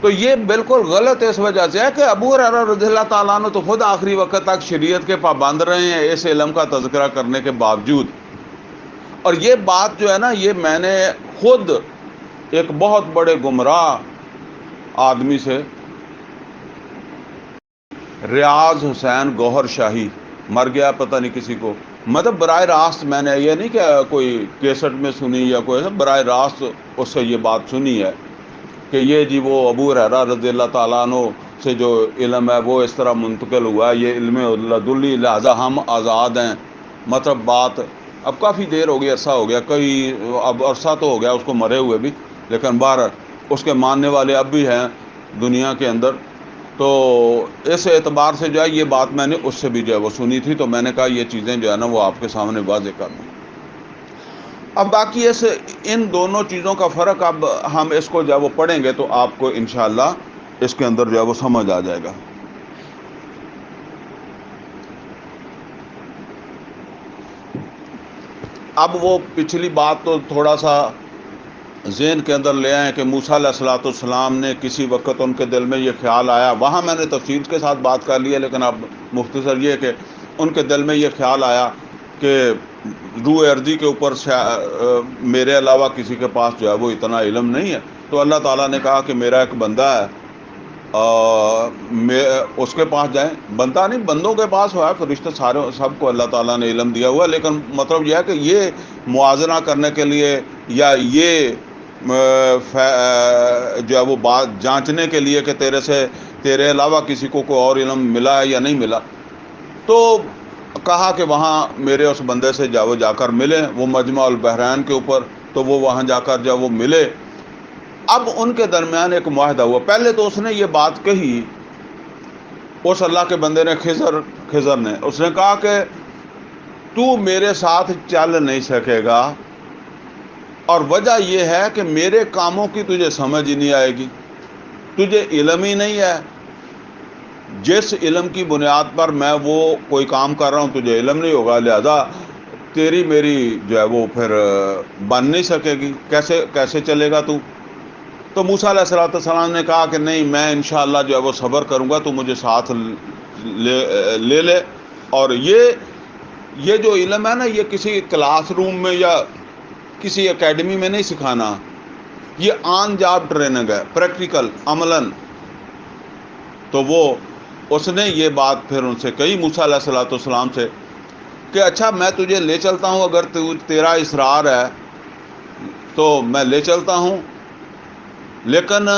تو یہ بالکل غلط اس وجہ سے ہے کہ ابو ہریرہ رضی اللہ تعالیٰ عنہ تو خود آخری وقت تک شریعت کے پابند رہے ہیں اس علم کا تذکرہ کرنے کے باوجود۔ اور یہ بات جو ہے نا یہ میں نے خود ایک بہت بڑے گمراہ آدمی سے، ریاض حسین گوہر شاہی، مر گیا پتہ نہیں کسی کو، مطلب براہ راست میں نے یہ نہیں کہ کوئی کیسٹ میں سنی یا کوئی، براہ راست اس سے یہ بات سنی ہے کہ یہ جی وہ ابو ہریرہ رضی اللہ تعالیٰ عنہ سے جو علم ہے وہ اس طرح منتقل ہوا ہے، یہ علم لدنی، لہذا ہم آزاد ہیں۔ مطلب بات اب کافی دیر ہو گئی، عرصہ ہو گیا، کئی اب عرصہ تو ہو گیا اس کو مرے ہوئے بھی، لیکن بہرحال اس کے ماننے والے اب بھی ہیں دنیا کے اندر۔ تو اس اعتبار سے جو ہے یہ بات میں نے اس سے بھی جو ہے وہ سنی تھی، تو میں نے کہا یہ چیزیں جو ہے نا وہ آپ کے سامنے واضح کر دوں۔ اب باقی ان دونوں چیزوں کا فرق اب ہم اس کو جو ہے وہ پڑھیں گے تو آپ کو انشاءاللہ اس کے اندر جو ہے وہ سمجھ آ جائے گا۔ اب وہ پچھلی بات تو تھوڑا سا ذہن کے اندر لے آئیں کہ موسیٰ علیہ الصلوۃ والسلام نے کسی وقت ان کے دل میں یہ خیال آیا، وہاں میں نے تفصیل کے ساتھ بات کر لی ہے، لیکن اب مختصر یہ کہ ان کے دل میں یہ خیال آیا کہ روح ارضی کے اوپر میرے علاوہ کسی کے پاس جو ہے وہ اتنا علم نہیں ہے، تو اللہ تعالیٰ نے کہا کہ میرا ایک بندہ ہے اس کے پاس جائیں۔ بندہ نہیں، بندوں کے پاس ہوا ہے، فرشتے سارے سب کو اللہ تعالیٰ نے علم دیا ہوا ہے، لیکن مطلب یہ ہے کہ یہ موازنہ کرنے کے لیے یا یہ جو ہے وہ بات جانچنے کے لیے کہ تیرے علاوہ کسی کو کوئی اور علم ملا ہے یا نہیں ملا، تو کہا کہ وہاں میرے اس بندے سے جا کر ملے، وہ مجمع البحرین کے اوپر، تو وہ وہاں جا کر جب وہ ملے، اب ان کے درمیان ایک معاہدہ ہوا۔ پہلے تو اس نے یہ بات کہی، اس اللہ کے بندے نے، خضر نے، اس نے کہا کہ تو میرے ساتھ چل نہیں سکے گا، اور وجہ یہ ہے کہ میرے کاموں کی تجھے سمجھ ہی نہیں آئے گی، تجھے علم ہی نہیں ہے، جس علم کی بنیاد پر میں وہ کوئی کام کر رہا ہوں تجھے علم نہیں ہوگا، لہذا تیری میری جو ہے وہ پھر بن نہیں سکے گی، کیسے چلے گا تو؟ تو موسیٰ علیہ السلام نے کہا کہ نہیں، میں انشاءاللہ جو ہے وہ صبر کروں گا، تو مجھے ساتھ لے، اور یہ جو علم ہے نا یہ کسی کلاس روم میں یا کسی اکیڈمی میں نہیں سکھانا، یہ آن جاب ٹریننگ ہے، پریکٹیکل، عملاً۔ تو اس نے یہ بات پھر ان سے کہی، موسیٰ علیہ السلام سے، کہ اچھا میں تجھے لے چلتا ہوں، اگر تیرا اصرار ہے تو میں لے چلتا ہوں، لیکن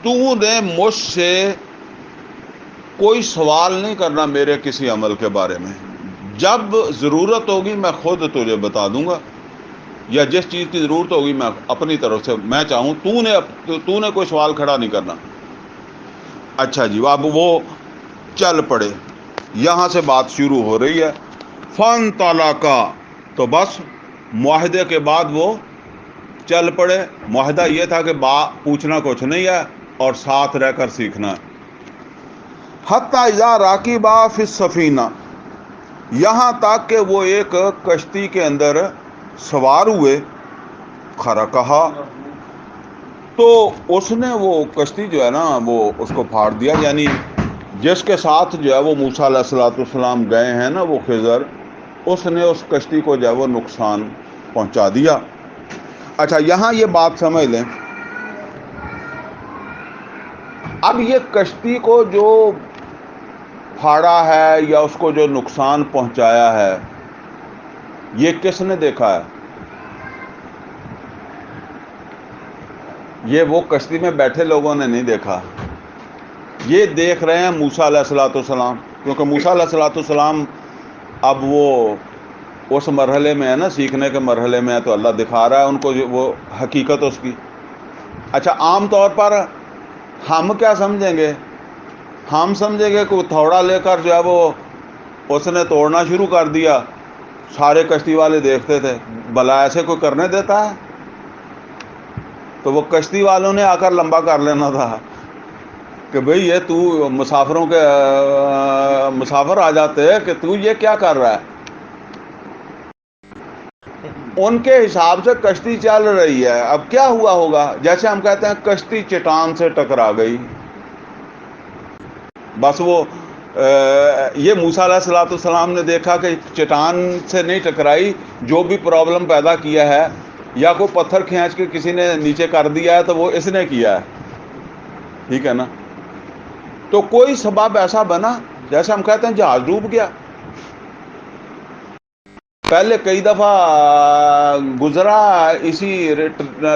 تو نے مجھ سے کوئی سوال نہیں کرنا میرے کسی عمل کے بارے میں، جب ضرورت ہوگی میں خود تجھے بتا دوں گا، یا جس چیز کی ضرورت ہوگی میں اپنی طرف سے میں چاہوں، تو نے کوئی سوال کھڑا نہیں کرنا۔ اچھا جی، اب وہ چل پڑے، یہاں سے بات شروع ہو رہی ہے۔ فن تالا کا، تو بس معاہدے کے بعد وہ چل پڑے۔ معاہدہ یہ تھا کہ پوچھنا کچھ نہیں ہے اور ساتھ رہ کر سیکھنا ہے۔ حتی اذا راکبا فی السفینہ، یہاں تک کہ وہ ایک کشتی کے اندر سوار ہوئے۔ خرقہا، تو اس نے وہ کشتی جو ہے نا وہ اس کو پھاڑ دیا، یعنی جس کے ساتھ جو ہے وہ موسیٰ علیہ السلام گئے ہیں نا وہ خضر، اس نے اس کشتی کو جو ہے وہ نقصان پہنچا دیا۔ اچھا یہاں یہ بات سمجھ لیں، اب یہ کشتی کو جو پھاڑا ہے یا اس کو جو نقصان پہنچایا ہے، یہ کس نے دیکھا ہے؟ یہ وہ کشتی میں بیٹھے لوگوں نے نہیں دیکھا، یہ دیکھ رہے ہیں موسیٰ علیہ السلام، کیونکہ موسیٰ علیہ السلام اب وہ اس مرحلے میں ہے نا، سیکھنے کے مرحلے میں ہے، تو اللہ دکھا رہا ہے ان کو وہ حقیقت اس کی۔ اچھا عام طور پر ہم کیا سمجھیں گے؟ ہم سمجھیں گے کہ تھوڑا لے کر جو ہے وہ اس نے توڑنا شروع کر دیا، سارے کشتی والے دیکھتے تھے، بھلا ایسے کوئی کرنے دیتا ہے؟ تو وہ کشتی والوں نے آ کر لمبا کر لینا تھا کہ بھئی یہ تو مسافروں کے مسافر آ جاتے ہیں کہ تو یہ کیا کر رہا ہے۔ ان کے حساب سے کشتی چل رہی ہے، اب کیا ہوا ہوگا؟ جیسے ہم کہتے ہیں کشتی چٹان سے ٹکرا گئی، بس وہ یہ موسیٰ علیہ السلام نے دیکھا کہ چٹان سے نہیں ٹکرائی، جو بھی پرابلم پیدا کیا ہے یا کوئی پتھر کھینچ کے کسی نے نیچے کر دیا ہے تو وہ اس نے کیا ہے، ٹھیک ہے نا؟ تو کوئی سبب ایسا بنا، جیسے ہم کہتے ہیں جہاز ڈوب گیا، پہلے کئی دفعہ گزرا اسی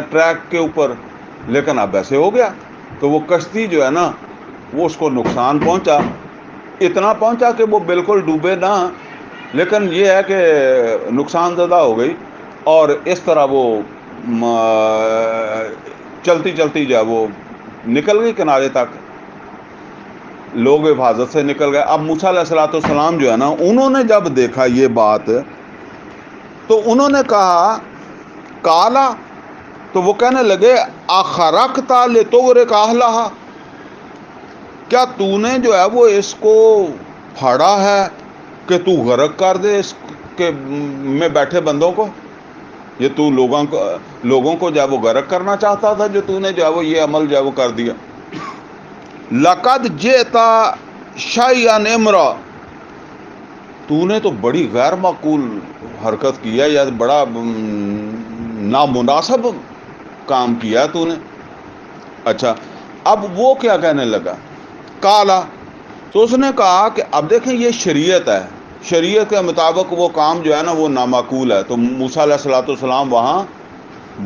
ٹریک کے اوپر، لیکن اب ایسے ہو گیا، تو وہ کشتی جو ہے نا وہ اس کو نقصان پہنچا، اتنا پہنچا کہ وہ بالکل ڈوبے نہ، لیکن یہ ہے کہ نقصان زدہ ہو گئی، اور اس طرح وہ چلتی چلتی جو ہے وہ نکل گئی کنارے تک، لوگ حفاظت سے نکل گئے۔ اب موسیٰ علیہ السلام جو ہے نا، انہوں نے جب دیکھا یہ بات تو انہوں نے کہا کالا، تو وہ کہنے لگے اخرقتا لتغرق اہلہا، کیا تو نے جو ہے وہ اس کو پھاڑا ہے کہ تو غرق کر دے اس کے میں بیٹھے بندوں کو؟ یہ تو لوگوں کو جو ہے وہ غرق کرنا چاہتا تھا، جو تو نے جو ہے وہ یہ عمل جو ہے وہ کر دیا۔ لقد جئتا شیئا امرا، تو نے تو بڑی غیر معقول حرکت کی ہے، یا بڑا نامناسب کام کیا تو نے۔ اچھا اب وہ کیا کہنے لگا؟ کالا، تو اس نے کہا کہ اب دیکھیں یہ شریعت ہے، شریعت کے مطابق وہ کام جو ہے نا وہ نامعقول ہے، تو موسیٰ علیہ السلام وہاں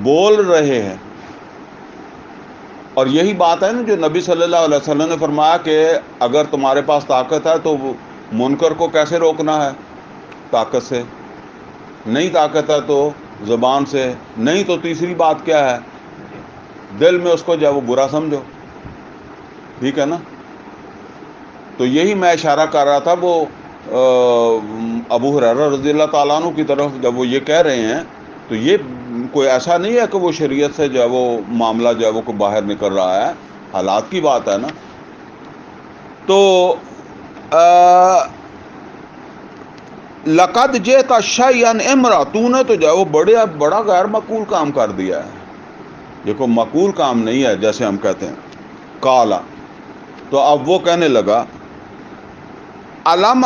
بول رہے ہیں، اور یہی بات ہے نا جو نبی صلی اللہ علیہ وسلم نے فرمایا کہ اگر تمہارے پاس طاقت ہے تو منکر کو کیسے روکنا ہے؟ طاقت سے، نہیں طاقت ہے تو زبان سے، نہیں تو تیسری بات کیا ہے؟ دل میں اس کو جو ہے وہ برا سمجھو، ٹھیک ہے نا؟ تو یہی میں اشارہ کر رہا تھا وہ ابو ہریرہ رضی اللہ تعالیٰ عنہ کی طرف، جب وہ یہ کہہ رہے ہیں تو یہ کوئی ایسا نہیں ہے کہ وہ شریعت سے جو ہے وہ معاملہ جو ہے وہ کو باہر نکل رہا ہے، حالات کی بات ہے نا۔ تو لقد جئت شیئا امرا، تو نے تو جو ہے وہ بڑا غیر معقول کام کر دیا ہے، یہ کوئی معقول کام نہیں ہے جیسے ہم کہتے ہیں۔ کالا، تو اب وہ کہنے لگا علم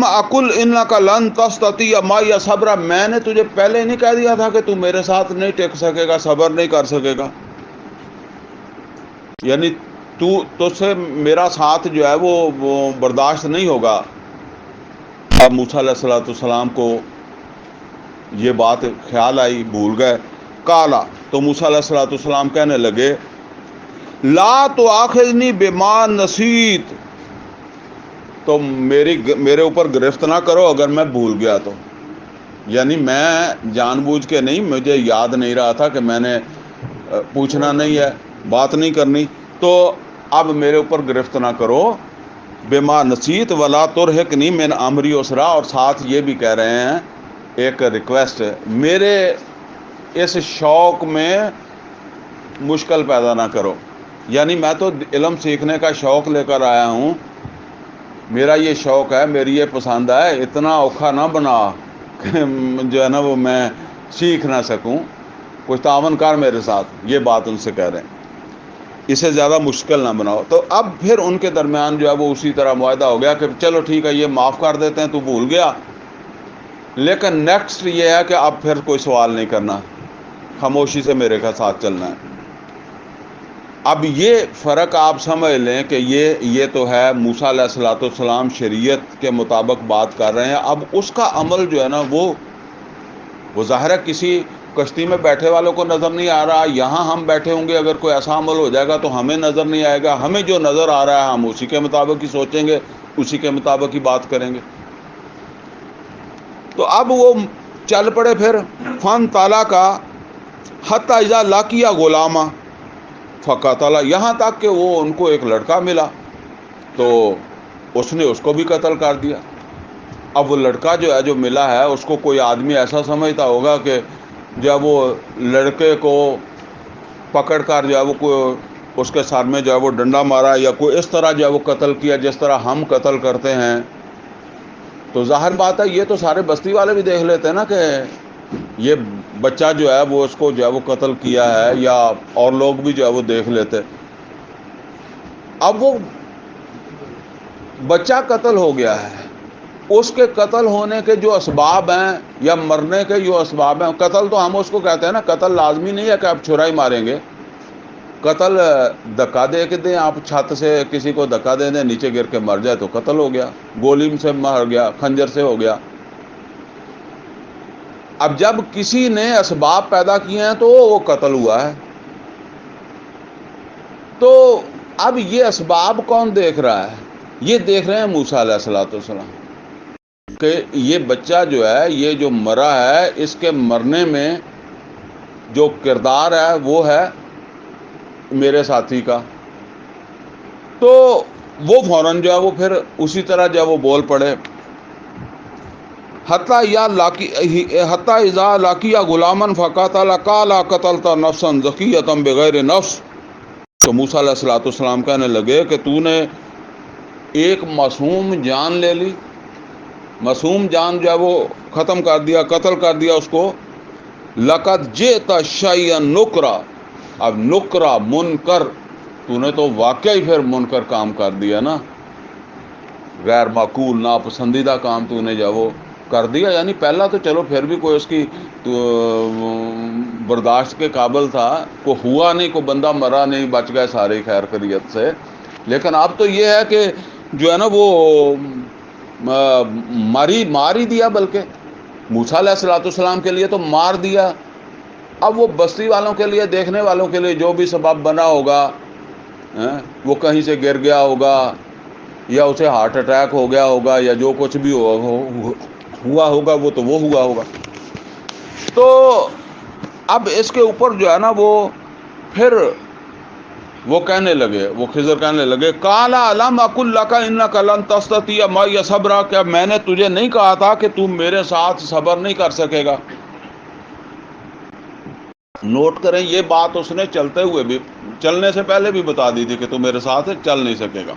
اقل انک لن تستطیع معی صبرا، میں نے تجھے پہلے نہیں کہہ دیا تھا کہ تو میرے ساتھ نہیں ٹک سکے گا، صبر نہیں کر سکے گا، یعنی تو سے میرا ساتھ جو ہے وہ برداشت نہیں ہوگا۔ اب موسیٰ علیہ السلام کو یہ بات خیال آئی، بھول گئے۔ کالا، تو موسیٰ علیہ السلام کہنے لگے لا تؤاخذنی بما نسیت، تو میرے اوپر گرفت نہ کرو اگر میں بھول گیا تو، یعنی میں جان بوجھ کے نہیں، مجھے یاد نہیں رہا تھا کہ میں نے پوچھنا نہیں ہے، بات نہیں کرنی، تو اب میرے اوپر گرفت نہ کرو، بما نسیت ولا ترہقنی من امری عسرا، اور ساتھ یہ بھی کہہ رہے ہیں ایک ریکویسٹ، میرے اس شوق میں مشکل پیدا نہ کرو، یعنی میں تو علم سیکھنے کا شوق لے کر آیا ہوں، میرا یہ شوق ہے، میری یہ پسند ہے، اتنا اوکھا نہ بنا کہ جو ہے نا وہ میں سیکھ نہ سکوں، کچھ تعاون کر میرے ساتھ، یہ بات ان سے کہہ رہے ہیں، اسے زیادہ مشکل نہ بناؤ۔ تو اب پھر ان کے درمیان جو ہے وہ اسی طرح معاہدہ ہو گیا کہ چلو ٹھیک ہے، یہ معاف کر دیتے ہیں، تو بھول گیا، لیکن نیکسٹ یہ ہے کہ اب پھر کوئی سوال نہیں کرنا، خاموشی سے میرے کا ساتھ چلنا ہے۔ اب یہ فرق آپ سمجھ لیں کہ یہ تو ہے موسیٰ علیہ السلام شریعت کے مطابق بات کر رہے ہیں، اب اس کا عمل جو ہے نا وہ ظاہر ہے کسی کشتی میں بیٹھے والوں کو نظر نہیں آ رہا، یہاں ہم بیٹھے ہوں گے، اگر کوئی ایسا عمل ہو جائے گا تو ہمیں نظر نہیں آئے گا، ہمیں جو نظر آ رہا ہے ہم اسی کے مطابق ہی سوچیں گے، اسی کے مطابق ہی بات کریں گے۔ تو اب وہ چل پڑے پھر، فن تالا کا حتی اذا لاقیا غلاما فقتل، یہاں تک کہ وہ ان کو ایک لڑکا ملا تو اس نے اس کو بھی قتل کر دیا۔ اب وہ لڑکا جو ہے جو ملا ہے، اس کو کوئی آدمی ایسا سمجھتا ہوگا کہ جب وہ لڑکے کو پکڑ کر جو ہے وہ کوئی اس کے سر میں جو ہے وہ ڈنڈا مارا یا کوئی اس طرح جو ہے وہ قتل کیا جس طرح ہم قتل کرتے ہیں، تو ظاہر بات ہے یہ تو سارے بستی والے بھی دیکھ لیتے ہیں نا کہ یہ بچہ جو ہے وہ اس کو جو ہے وہ قتل کیا ہے، یا اور لوگ بھی جو ہے وہ دیکھ لیتے۔ اب وہ بچہ قتل ہو گیا ہے، اس کے قتل ہونے کے جو اسباب ہیں یا مرنے کے جو اسباب ہیں، قتل تو ہم اس کو کہتے ہیں نا، قتل لازمی نہیں ہے کہ آپ چھرا ہی ماریں گے، قتل دھکا دے کے دیں، آپ چھت سے کسی کو دھکا دے دیں، نیچے گر کے مر جائے تو قتل ہو گیا، گولی سے مر گیا، خنجر سے ہو گیا۔ اب جب کسی نے اسباب پیدا کیے ہیں تو وہ قتل ہوا ہے، تو اب یہ اسباب کون دیکھ رہا ہے؟ یہ دیکھ رہے ہیں موسیٰ علیہ السلام، کہ یہ بچہ جو ہے یہ جو مرا ہے، اس کے مرنے میں جو کردار ہے وہ ہے میرے ساتھی کا، تو وہ فوراً جو ہے وہ پھر اسی طرح جو ہے وہ بول پڑے، حتی اذا لاقیا غلاما فقتل قال قتلت نفسا زکیۃ بغیر نفس، تو موسیٰ علیہ السلام کہنے لگے کہ تو نے ایک معصوم جان لے لی، معصوم جان جو ہے وہ ختم کر دیا، قتل کر دیا اس کو، لقد جئت شیئا نکرا، اب نکرا منکر، تو نے تو واقعی پھر منکر کام کر دیا نا، غیر معقول ناپسندیدہ کام تو نے جو وہ کر دیا، یعنی پہلا تو چلو پھر بھی کوئی اس کی برداشت کے قابل تھا، کوئی ہوا نہیں، کوئی بندہ مرا نہیں، بچ گئے سارے خیر خیریت سے، لیکن اب تو یہ ہے کہ جو ہے نا وہ مار ہی دیا، بلکہ موسیٰ علیہ السلام کے لیے تو مار دیا، اب وہ بستی والوں کے لیے، دیکھنے والوں کے لیے جو بھی سبب بنا ہوگا، وہ کہیں سے گر گیا ہوگا یا اسے ہارٹ اٹیک ہو گیا ہوگا یا جو کچھ بھی ہوا ہوگا وہ تو وہ ہوا ہوگا۔ تو اب اس کے اوپر جو ہے نا وہ پھر وہ کہنے لگے، وہ خضر کہنے لگے قال الم اقل لک انک لن تستطیع معی صبرا، کیا میں نے تجھے نہیں کہا تھا کہ تم میرے ساتھ صبر نہیں کر سکے گا؟ نوٹ کریں یہ بات اس نے چلتے ہوئے بھی، چلنے سے پہلے بھی بتا دی تھی کہ تم میرے ساتھ چل نہیں سکے گا۔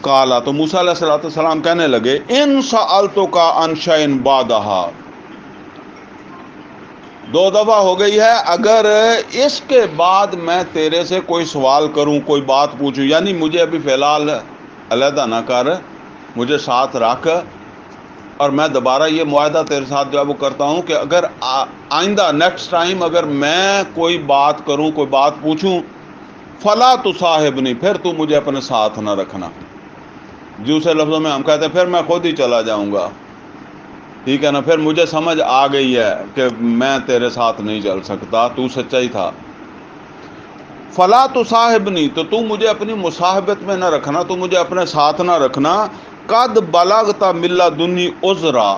قال، تو موسیٰ علیہ السلام کہنے لگے ان سألتک عن شیء بعدھا، دو دفعہ ہو گئی ہے، اگر اس کے بعد میں تیرے سے کوئی سوال کروں، کوئی بات پوچھوں، یعنی مجھے ابھی فی الحال علیحدہ نہ کر، مجھے ساتھ رکھ، اور میں دوبارہ یہ معاہدہ تیرے ساتھ جو ہے وہ کرتا ہوں کہ اگر آئندہ نیکسٹ ٹائم اگر میں کوئی بات کروں، کوئی بات پوچھوں، فلا تصاحبنی، پھر تو مجھے اپنے ساتھ نہ رکھنا، دوسرے لفظوں میں ہم کہتے ہیں پھر میں خود ہی چلا جاؤں گا، ٹھیک ہے نا. پھر مجھے سمجھ آ گئی ہے کہ میں تیرے ساتھ نہیں چل سکتا, تو سچا ہی تھا. فلا تصاحبنی, تو مجھے اپنی مصاحبت میں نہ رکھنا, تو مجھے اپنے ساتھ نہ رکھنا. قد بلغت من لدنی عذرا,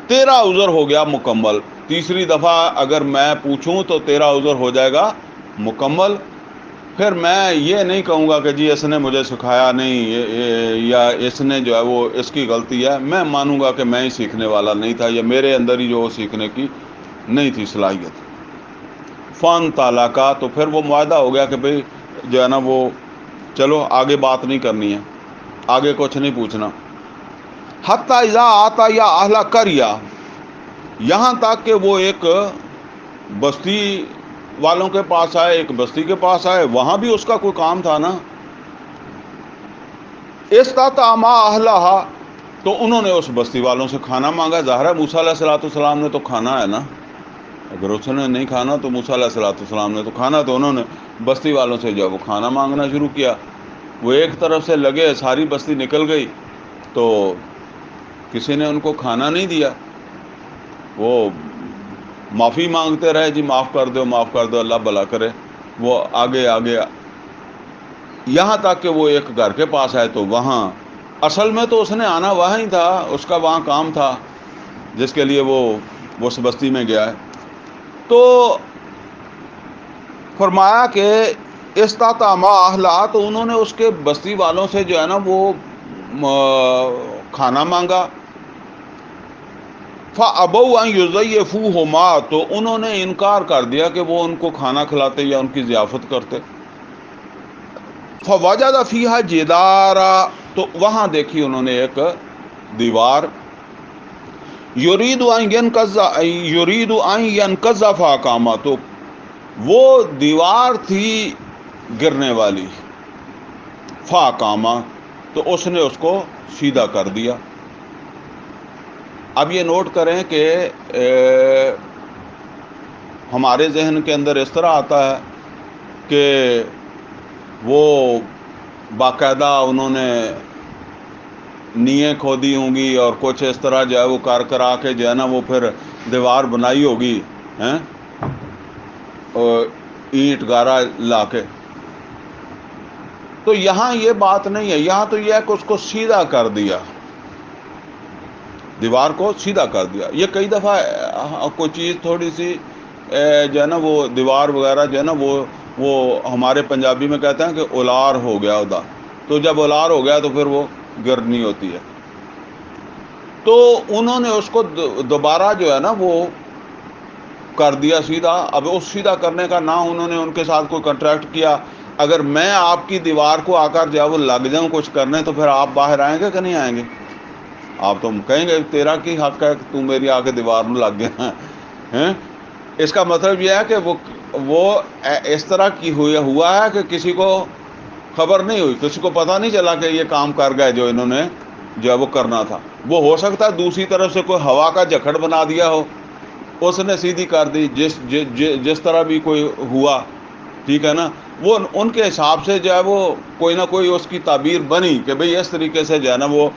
تیرا عذر ہو گیا مکمل. تیسری دفعہ اگر میں پوچھوں تو تیرا عذر ہو جائے گا مکمل. پھر میں یہ نہیں کہوں گا کہ جی اس نے مجھے سکھایا نہیں, یا اس نے جو ہے وہ اس کی غلطی ہے. میں مانوں گا کہ میں ہی سیکھنے والا نہیں تھا, یا میرے اندر ہی جو سیکھنے کی نہیں تھی صلاحیت. فن تالا کا, تو پھر وہ معاہدہ ہو گیا کہ بھئی جو ہے نا وہ چلو آگے بات نہیں کرنی ہے, آگے کچھ نہیں پوچھنا. حتی اذا آتا یا اہلا کریا, یہاں تک کہ وہ ایک بستی والوں کے پاس آئے, ایک بستی کے پاس آئے. وہاں بھی اس کا کوئی کام تھا نا. استطعما اہلہا, تو انہوں نے اس بستی والوں سے کھانا مانگا. ظاہر ہے موسیٰ علیہ السلام نے تو کھانا ہے نا, اگر اس نے نہیں کھانا تو موسیٰ علیہ السلام نے تو کھانا. تو انہوں نے بستی والوں سے جو ہے وہ کھانا مانگنا شروع کیا. وہ ایک طرف سے لگے, ساری بستی نکل گئی تو کسی نے ان کو کھانا نہیں دیا. وہ معافی مانگتے رہے, جی معاف کر دو, معاف کر دو, اللہ بھلا کرے. وہ آگے آگے یہاں تک کہ وہ ایک گھر کے پاس آئے. تو وہاں اصل میں تو اس نے آنا وہاں ہی تھا, اس کا وہاں کام تھا جس کے لیے وہ اس بستی میں گیا ہے. تو فرمایا کہ استطعما اہلہا, تو انہوں نے اس کے بستی والوں سے جو ہے نا وہ کھانا مانگا. فَأَبَوْا أَن يُضَيِّفُوهُمَا, تو انہوں نے انکار کر دیا کہ وہ ان کو کھانا کھلاتے یا ان کی ضیافت کرتے. فَوَجَدَ فِيهَا جِدَارًا, تو وہاں دیکھی انہوں نے ایک دیوار. یرید ان ینقض فاقامہ, تو وہ دیوار تھی گرنے والی. فاقامہ, تو اس نے اس کو سیدھا کر دیا. اب یہ نوٹ کریں کہ ہمارے ذہن کے اندر اس طرح آتا ہے کہ وہ باقاعدہ انہوں نے نییں کھودی ہوں گی اور کچھ اس طرح جو ہے وہ کر کرا کے جو ہے نا وہ پھر دیوار بنائی ہوگی ہیں, اور اینٹ گارا لا کے. تو یہاں یہ بات نہیں ہے, یہاں تو یہ ہے کہ اس کو سیدھا کر دیا, دیوار کو سیدھا کر دیا. یہ کئی دفعہ کوئی چیز تھوڑی سی جو ہے نا وہ دیوار وغیرہ جو ہے نا وہ ہمارے پنجابی میں کہتے ہیں کہ اولار ہو گیا ادا. تو جب اولار ہو گیا تو پھر وہ گرنی ہوتی ہے. تو انہوں نے اس کو دوبارہ جو ہے نا وہ کر دیا سیدھا. اب اس سیدھا کرنے کا نہ انہوں نے ان کے ساتھ کوئی کنٹریکٹ کیا. اگر میں آپ کی دیوار کو آ کر جو ہے وہ لگ جاؤں کچھ کرنے, تو پھر آپ باہر آئیں گے کہ نہیں آئیں گے؟ آپ تو کہیں گے تیرا کی حق ہے کہ تو میری آ کے دیوار میں لگ گیا ہیں. اس کا مطلب یہ ہے کہ وہ اس طرح کی ہوا ہے کہ کسی کو خبر نہیں ہوئی, کسی کو پتہ نہیں چلا کہ یہ کام کر گئے جو انہوں نے جو ہے وہ کرنا تھا. وہ ہو سکتا ہے دوسری طرف سے کوئی ہوا کا جکڑ بنا دیا ہو, اس نے سیدھی کر دی. جس طرح بھی کوئی ہوا, ٹھیک ہے نا, وہ ان کے حساب سے جو ہے وہ کوئی نہ کوئی اس کی تعبیر بنی کہ بھئی اس طریقے سے جو ہے نا وہ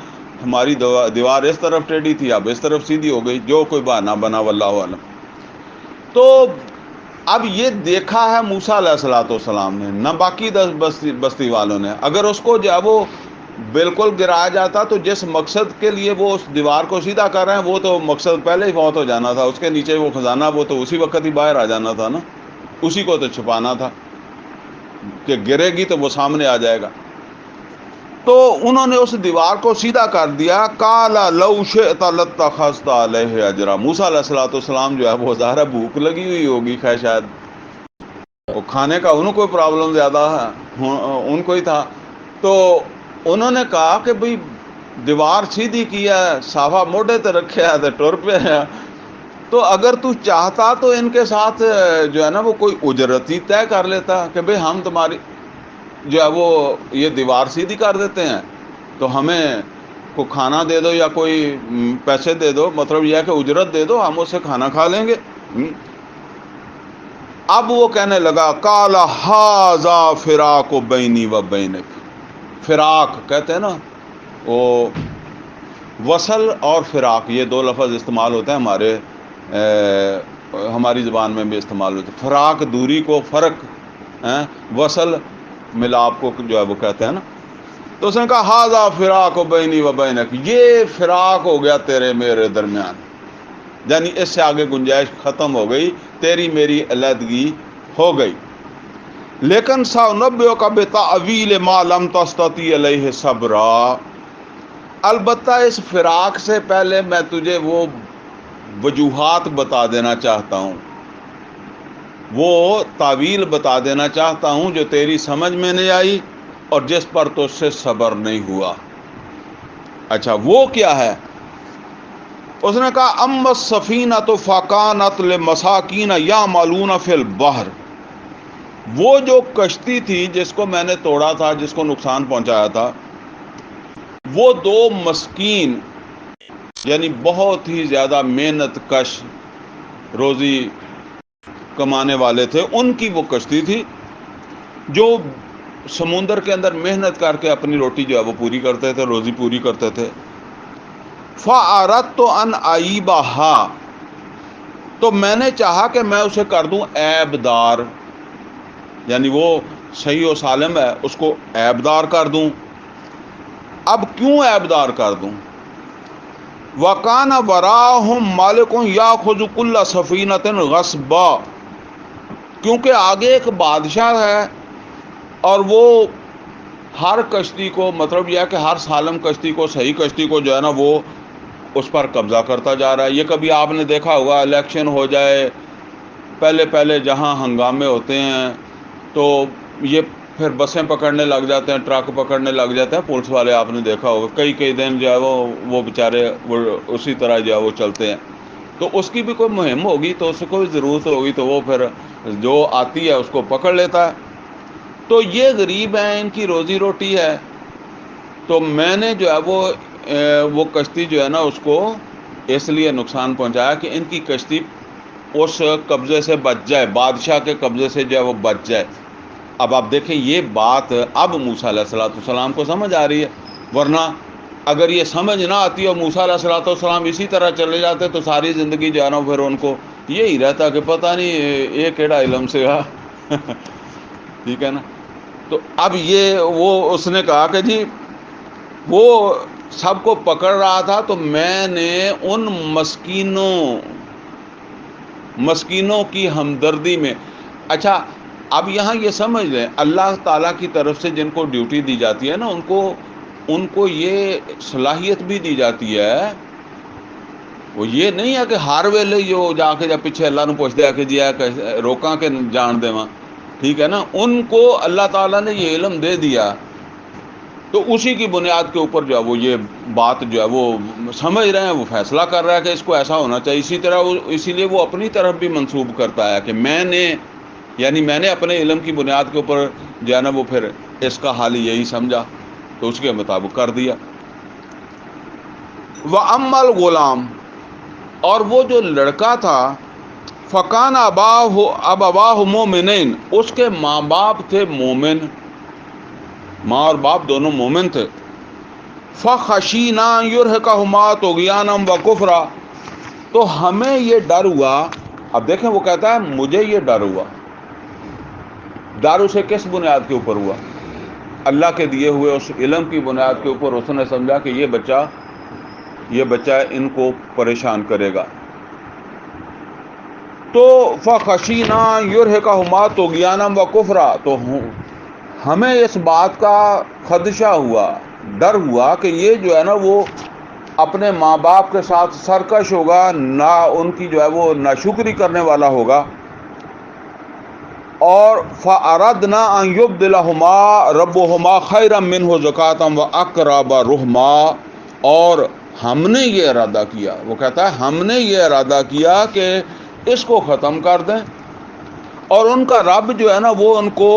ہماری دیوار اس طرف ٹیڑھی تھی, اب اس طرف سیدھی ہو گئی, جو کوئی بہانہ بنا واللہ اعلم. تو اب یہ دیکھا ہے موسیٰ علیہ السلام نے, نہ باقی 10 بستی والوں نے. اگر اس کو جو ہے وہ بالکل گرایا جاتا تو جس مقصد کے لیے وہ اس دیوار کو سیدھا کر رہے ہیں وہ تو مقصد پہلے ہی فوت ہو جانا تھا. اس کے نیچے وہ خزانہ وہ تو اسی وقت ہی باہر آ جانا تھا نا, اسی کو تو چھپانا تھا کہ گرے گی تو وہ سامنے آ جائے گا. تو انہوں نے اس دیوار کو سیدھا کر دیا. قال لو شئت لاتخذت علیہ اجرا, موسیٰ علیہ السلام جو ہے وہ ظاہر بھوک لگی ہوئی ہوگی خیر, شاید وہ کھانے کا انہوں کو پرابلم زیادہ ہے ان کو ہی تھا. تو انہوں نے کہا کہ بھئی دیوار سیدھی کیا ہے, صافہ موڈے تے رکھا ہے تے ٹر پہ ہے, تو اگر تو چاہتا تو ان کے ساتھ جو ہے نا وہ کوئی اجرتی طے کر لیتا کہ بھئی ہم تمہاری جو ہے وہ یہ دیوار سیدھی کر دیتے ہیں, تو ہمیں کو کھانا دے دو یا کوئی پیسے دے دو, مطلب یہ ہے کہ اجرت دے دو, ہم اس سے کھانا کھا لیں گے. اب وہ کہنے لگا قال ھذا فراق بینی و بینک, فراق کہتے ہیں نا وہ, وصل اور فراق یہ دو لفظ استعمال ہوتے ہیں ہماری زبان میں بھی استعمال ہوتے ہیں. فراق دوری کو فرق، وصل ملاپ کو جو ہے وہ کہتے ہیں نا. تو اس نے کہا ہاذا فراق بینی و بینک، یہ فراق ہو گیا تیرے میرے درمیان، یعنی اس سے آگے گنجائش ختم ہو گئی، تیری میری علیحدگی ہو گئی. لیکن سأنبئک بتأویل ما لم تستطیع علیہ صبرا، البتہ اس فراق سے پہلے میں تجھے وہ وجوہات بتا دینا چاہتا ہوں، وہ تعویل بتا دینا چاہتا ہوں جو تیری سمجھ میں نہیں آئی اور جس پر تو اس سے صبر نہیں ہوا. اچھا وہ کیا ہے؟ اس نے کہا اما السفینۃ فکانت لمساکین یعملون فی البحر، وہ جو کشتی تھی جس کو میں نے توڑا تھا، جس کو نقصان پہنچایا تھا، وہ دو مسکین یعنی بہت ہی زیادہ محنت کش روزی کمانے والے تھے، ان کی وہ کشتی تھی جو سمندر کے اندر محنت کر کے اپنی روٹی جو ہے وہ پوری کرتے تھے، روزی پوری کرتے تھے. فَأَرَدْتُ أَنْ أَعِيبَهَا، تو میں نے چاہا کہ میں اسے کر دوں عیب دار، یعنی وہ صحیح و سالم ہے اس کو عیب دار کر دوں. اب کیوں عیب دار کر دوں؟ وَكَانَ وَرَاءَهُمْ مَالِكٌ يَأْخُذُ كُلَّ سَفِينَةٍ غَصْبًا، کیونکہ آگے ایک بادشاہ ہے اور وہ ہر کشتی کو، مطلب یہ ہے کہ ہر سالم کشتی کو، صحیح کشتی کو جو ہے نا وہ اس پر قبضہ کرتا جا رہا ہے. یہ کبھی آپ نے دیکھا ہوگا الیکشن ہو جائے، پہلے جہاں ہنگامے ہوتے ہیں تو یہ پھر بسیں پکڑنے لگ جاتے ہیں، ٹرک پکڑنے لگ جاتے ہیں پولیس والے. آپ نے دیکھا ہوگا کئی دن جو ہے وہ بیچارے وہ اسی طرح جو ہے وہ چلتے ہیں. تو اس کی بھی کوئی مہم ہوگی تو اس کو بھی ضرورت ہوگی تو وہ پھر جو آتی ہے اس کو پکڑ لیتا ہے. تو یہ غریب ہیں، ان کی روزی روٹی ہے، تو میں نے جو ہے وہ کشتی جو ہے نا اس کو اس لیے نقصان پہنچایا کہ ان کی کشتی اس قبضے سے بچ جائے، بادشاہ کے قبضے سے جو ہے وہ بچ جائے. اب آپ دیکھیں یہ بات اب موسیٰ علیہ السلام کو سمجھ آ رہی ہے، ورنہ اگر یہ سمجھ نہ آتی اور موسیٰ علیہ السلام اسی طرح چلے جاتے تو ساری زندگی جو ہے نا پھر ان کو یہی رہتا کہ پتہ نہیں یہ کیڑا علم سے گا. ٹھیک ہے نا. تو اب یہ اس نے کہا کہ جی وہ سب کو پکڑ رہا تھا تو میں نے ان مسکینوں کی ہمدردی میں. اچھا اب یہاں یہ سمجھ لیں اللہ تعالیٰ کی طرف سے جن کو ڈیوٹی دی جاتی ہے نا ان کو یہ صلاحیت بھی دی جاتی ہے، وہ یہ نہیں ہے کہ ہر ویلے جو جا کے جب پیچھے اللہ نے پوچھ دیا کہ جی روکاں کے جان دے وہاں. ٹھیک ہے نا. ان کو اللہ تعالیٰ نے یہ علم دے دیا تو اسی کی بنیاد کے اوپر جو ہے وہ یہ بات جو ہے وہ سمجھ رہے ہیں، وہ فیصلہ کر رہا ہے کہ اس کو ایسا ہونا چاہیے. اسی لیے وہ اپنی طرف بھی منسوب کرتا ہے کہ میں نے اپنے علم کی بنیاد کے اوپر جو ہے نا وہ پھر اس کا حال یہی سمجھا تو اس کے مطابق کر دیا. وَأَمَّا الْغُلَامُ، اور وہ جو لڑکا تھا، فَكَانَ أَبَوَاهُ مُؤْمِنَيْنِ، اس کے ماں باپ تھے مومن، ماں اور باپ دونوں مومن تھے. فَخَشِينَا أَن يُرْهِقَهُمَا طُغْيَانًا وَكُفْرًا، تو ہمیں یہ ڈر ہوا. اب دیکھیں وہ کہتا ہے مجھے یہ ڈر ہوا. ڈر اسے کس بنیاد کے اوپر ہوا؟ اللہ کے دیے ہوئے اس علم کی بنیاد کے اوپر. اس نے سمجھا کہ یہ بچہ ان کو پریشان کرے گا. تو فَخَشِينَا أَن يُرْهِقَهُمَا طُغْيَانًا وَكُفْرًا، تو ہمیں اس بات کا خدشہ ہوا، ڈر ہوا کہ یہ جو ہے نا وہ اپنے ماں باپ کے ساتھ سرکش ہوگا، نہ ان کی جو ہے وہ ناشکری کرنے والا ہوگا. اور فَأَرَدْنَا أَن يُبْدِلَهُمَا رَبُّهُمَا خَيْرًا مِّنْهُ زَكَاةً وَأَقْرَبَ رُحْمًا، اور ہم نے یہ ارادہ کیا، وہ کہتا ہے ہم نے یہ ارادہ کیا کہ اس کو ختم کر دیں اور ان کا رب جو ہے نا وہ ان کو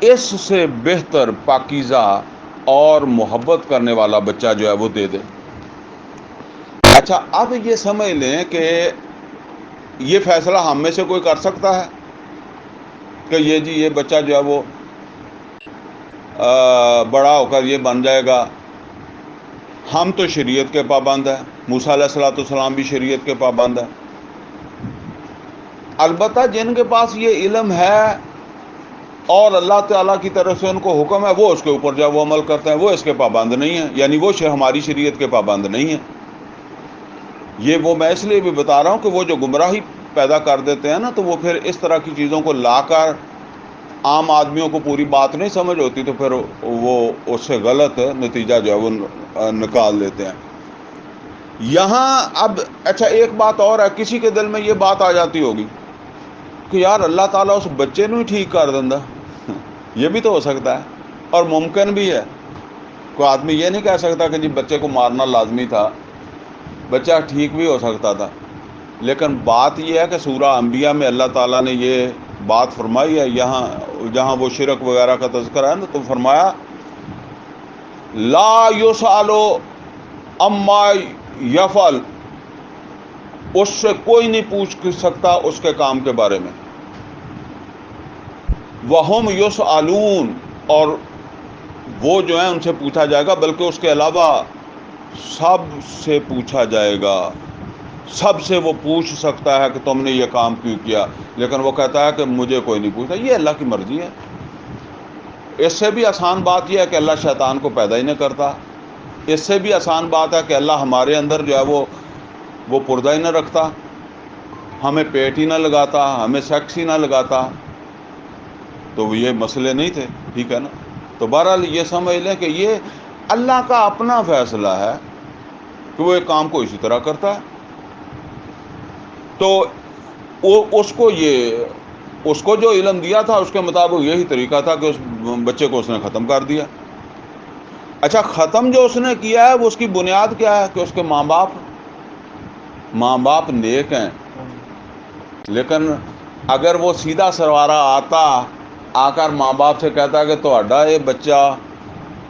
اس سے بہتر پاکیزہ اور محبت کرنے والا بچہ جو ہے وہ دے دے. اچھا اب یہ سمجھ لیں کہ یہ فیصلہ ہم میں سے کوئی کر سکتا ہے کہ یہ بچہ جو ہے وہ بڑا ہو کر یہ بن جائے گا. ہم تو شریعت کے پابند ہیں، موسیٰ علیہ السلام بھی شریعت کے پابند ہیں۔ البتہ جن کے پاس یہ علم ہے اور اللہ تعالیٰ کی طرف سے ان کو حکم ہے، وہ اس کے اوپر جب وہ عمل کرتے ہیں، وہ اس کے پابند نہیں ہیں، یعنی وہ ہماری شریعت کے پابند نہیں ہیں۔ یہ وہ میں اس لیے بھی بتا رہا ہوں کہ وہ جو گمراہی پیدا کر دیتے ہیں نا، تو وہ پھر اس طرح کی چیزوں کو لا کر عام آدمیوں کو پوری بات نہیں سمجھ ہوتی، تو پھر وہ اس سے غلط نتیجہ جو ہے وہ نکال لیتے ہیں۔ یہاں اب اچھا ایک بات اور ہے، کسی کے دل میں یہ بات آ جاتی ہوگی کہ یار اللہ تعالیٰ اس بچے نو ہی ٹھیک کر دیندا، یہ بھی تو ہو سکتا ہے اور ممکن بھی ہے۔ کوئی آدمی یہ نہیں کہہ سکتا کہ جی بچے کو مارنا لازمی تھا، بچہ ٹھیک بھی ہو سکتا تھا۔ لیکن بات یہ ہے کہ سورہ انبیاء میں اللہ تعالیٰ نے یہ بات فرمائی ہے، یہاں جہاں وہ شرک وغیرہ کا تذکرہ ہے نا، تو فرمایا لا یسأل عما یفعل، اس سے کوئی نہیں پوچھ سکتا اس کے کام کے بارے میں، وَهُمْ يُسْأَلُونَ، اور وہ جو ہیں ان سے پوچھا جائے گا، بلکہ اس کے علاوہ سب سے پوچھا جائے گا، سب سے وہ پوچھ سکتا ہے کہ تم نے یہ کام کیوں کیا، لیکن وہ کہتا ہے کہ مجھے کوئی نہیں پوچھتا۔ یہ اللہ کی مرضی ہے۔ اس سے بھی آسان بات یہ ہے کہ اللہ شیطان کو پیدا ہی نہیں کرتا، اس سے بھی آسان بات ہے کہ اللہ ہمارے اندر جو ہے وہ پردہ ہی نہ رکھتا، ہمیں پیٹ ہی نہ لگاتا، ہمیں سیکس ہی نہ لگاتا، تو یہ مسئلے نہیں تھے، ٹھیک ہے نا۔ تو بہرحال یہ سمجھ لیں کہ یہ اللہ کا اپنا فیصلہ ہے کہ وہ ایک کام کو اسی طرح کرتا ہے، تو اس کو جو علم دیا تھا اس کے مطابق یہی طریقہ تھا کہ اس بچے کو اس نے ختم کر دیا۔ اچھا ختم جو اس نے کیا ہے وہ اس کی بنیاد کیا ہے؟ کہ اس کے ماں باپ نیک ہیں، لیکن اگر وہ سیدھا سروارا آ کر ماں باپ سے کہتا ہے کہ تہاڈا یہ بچہ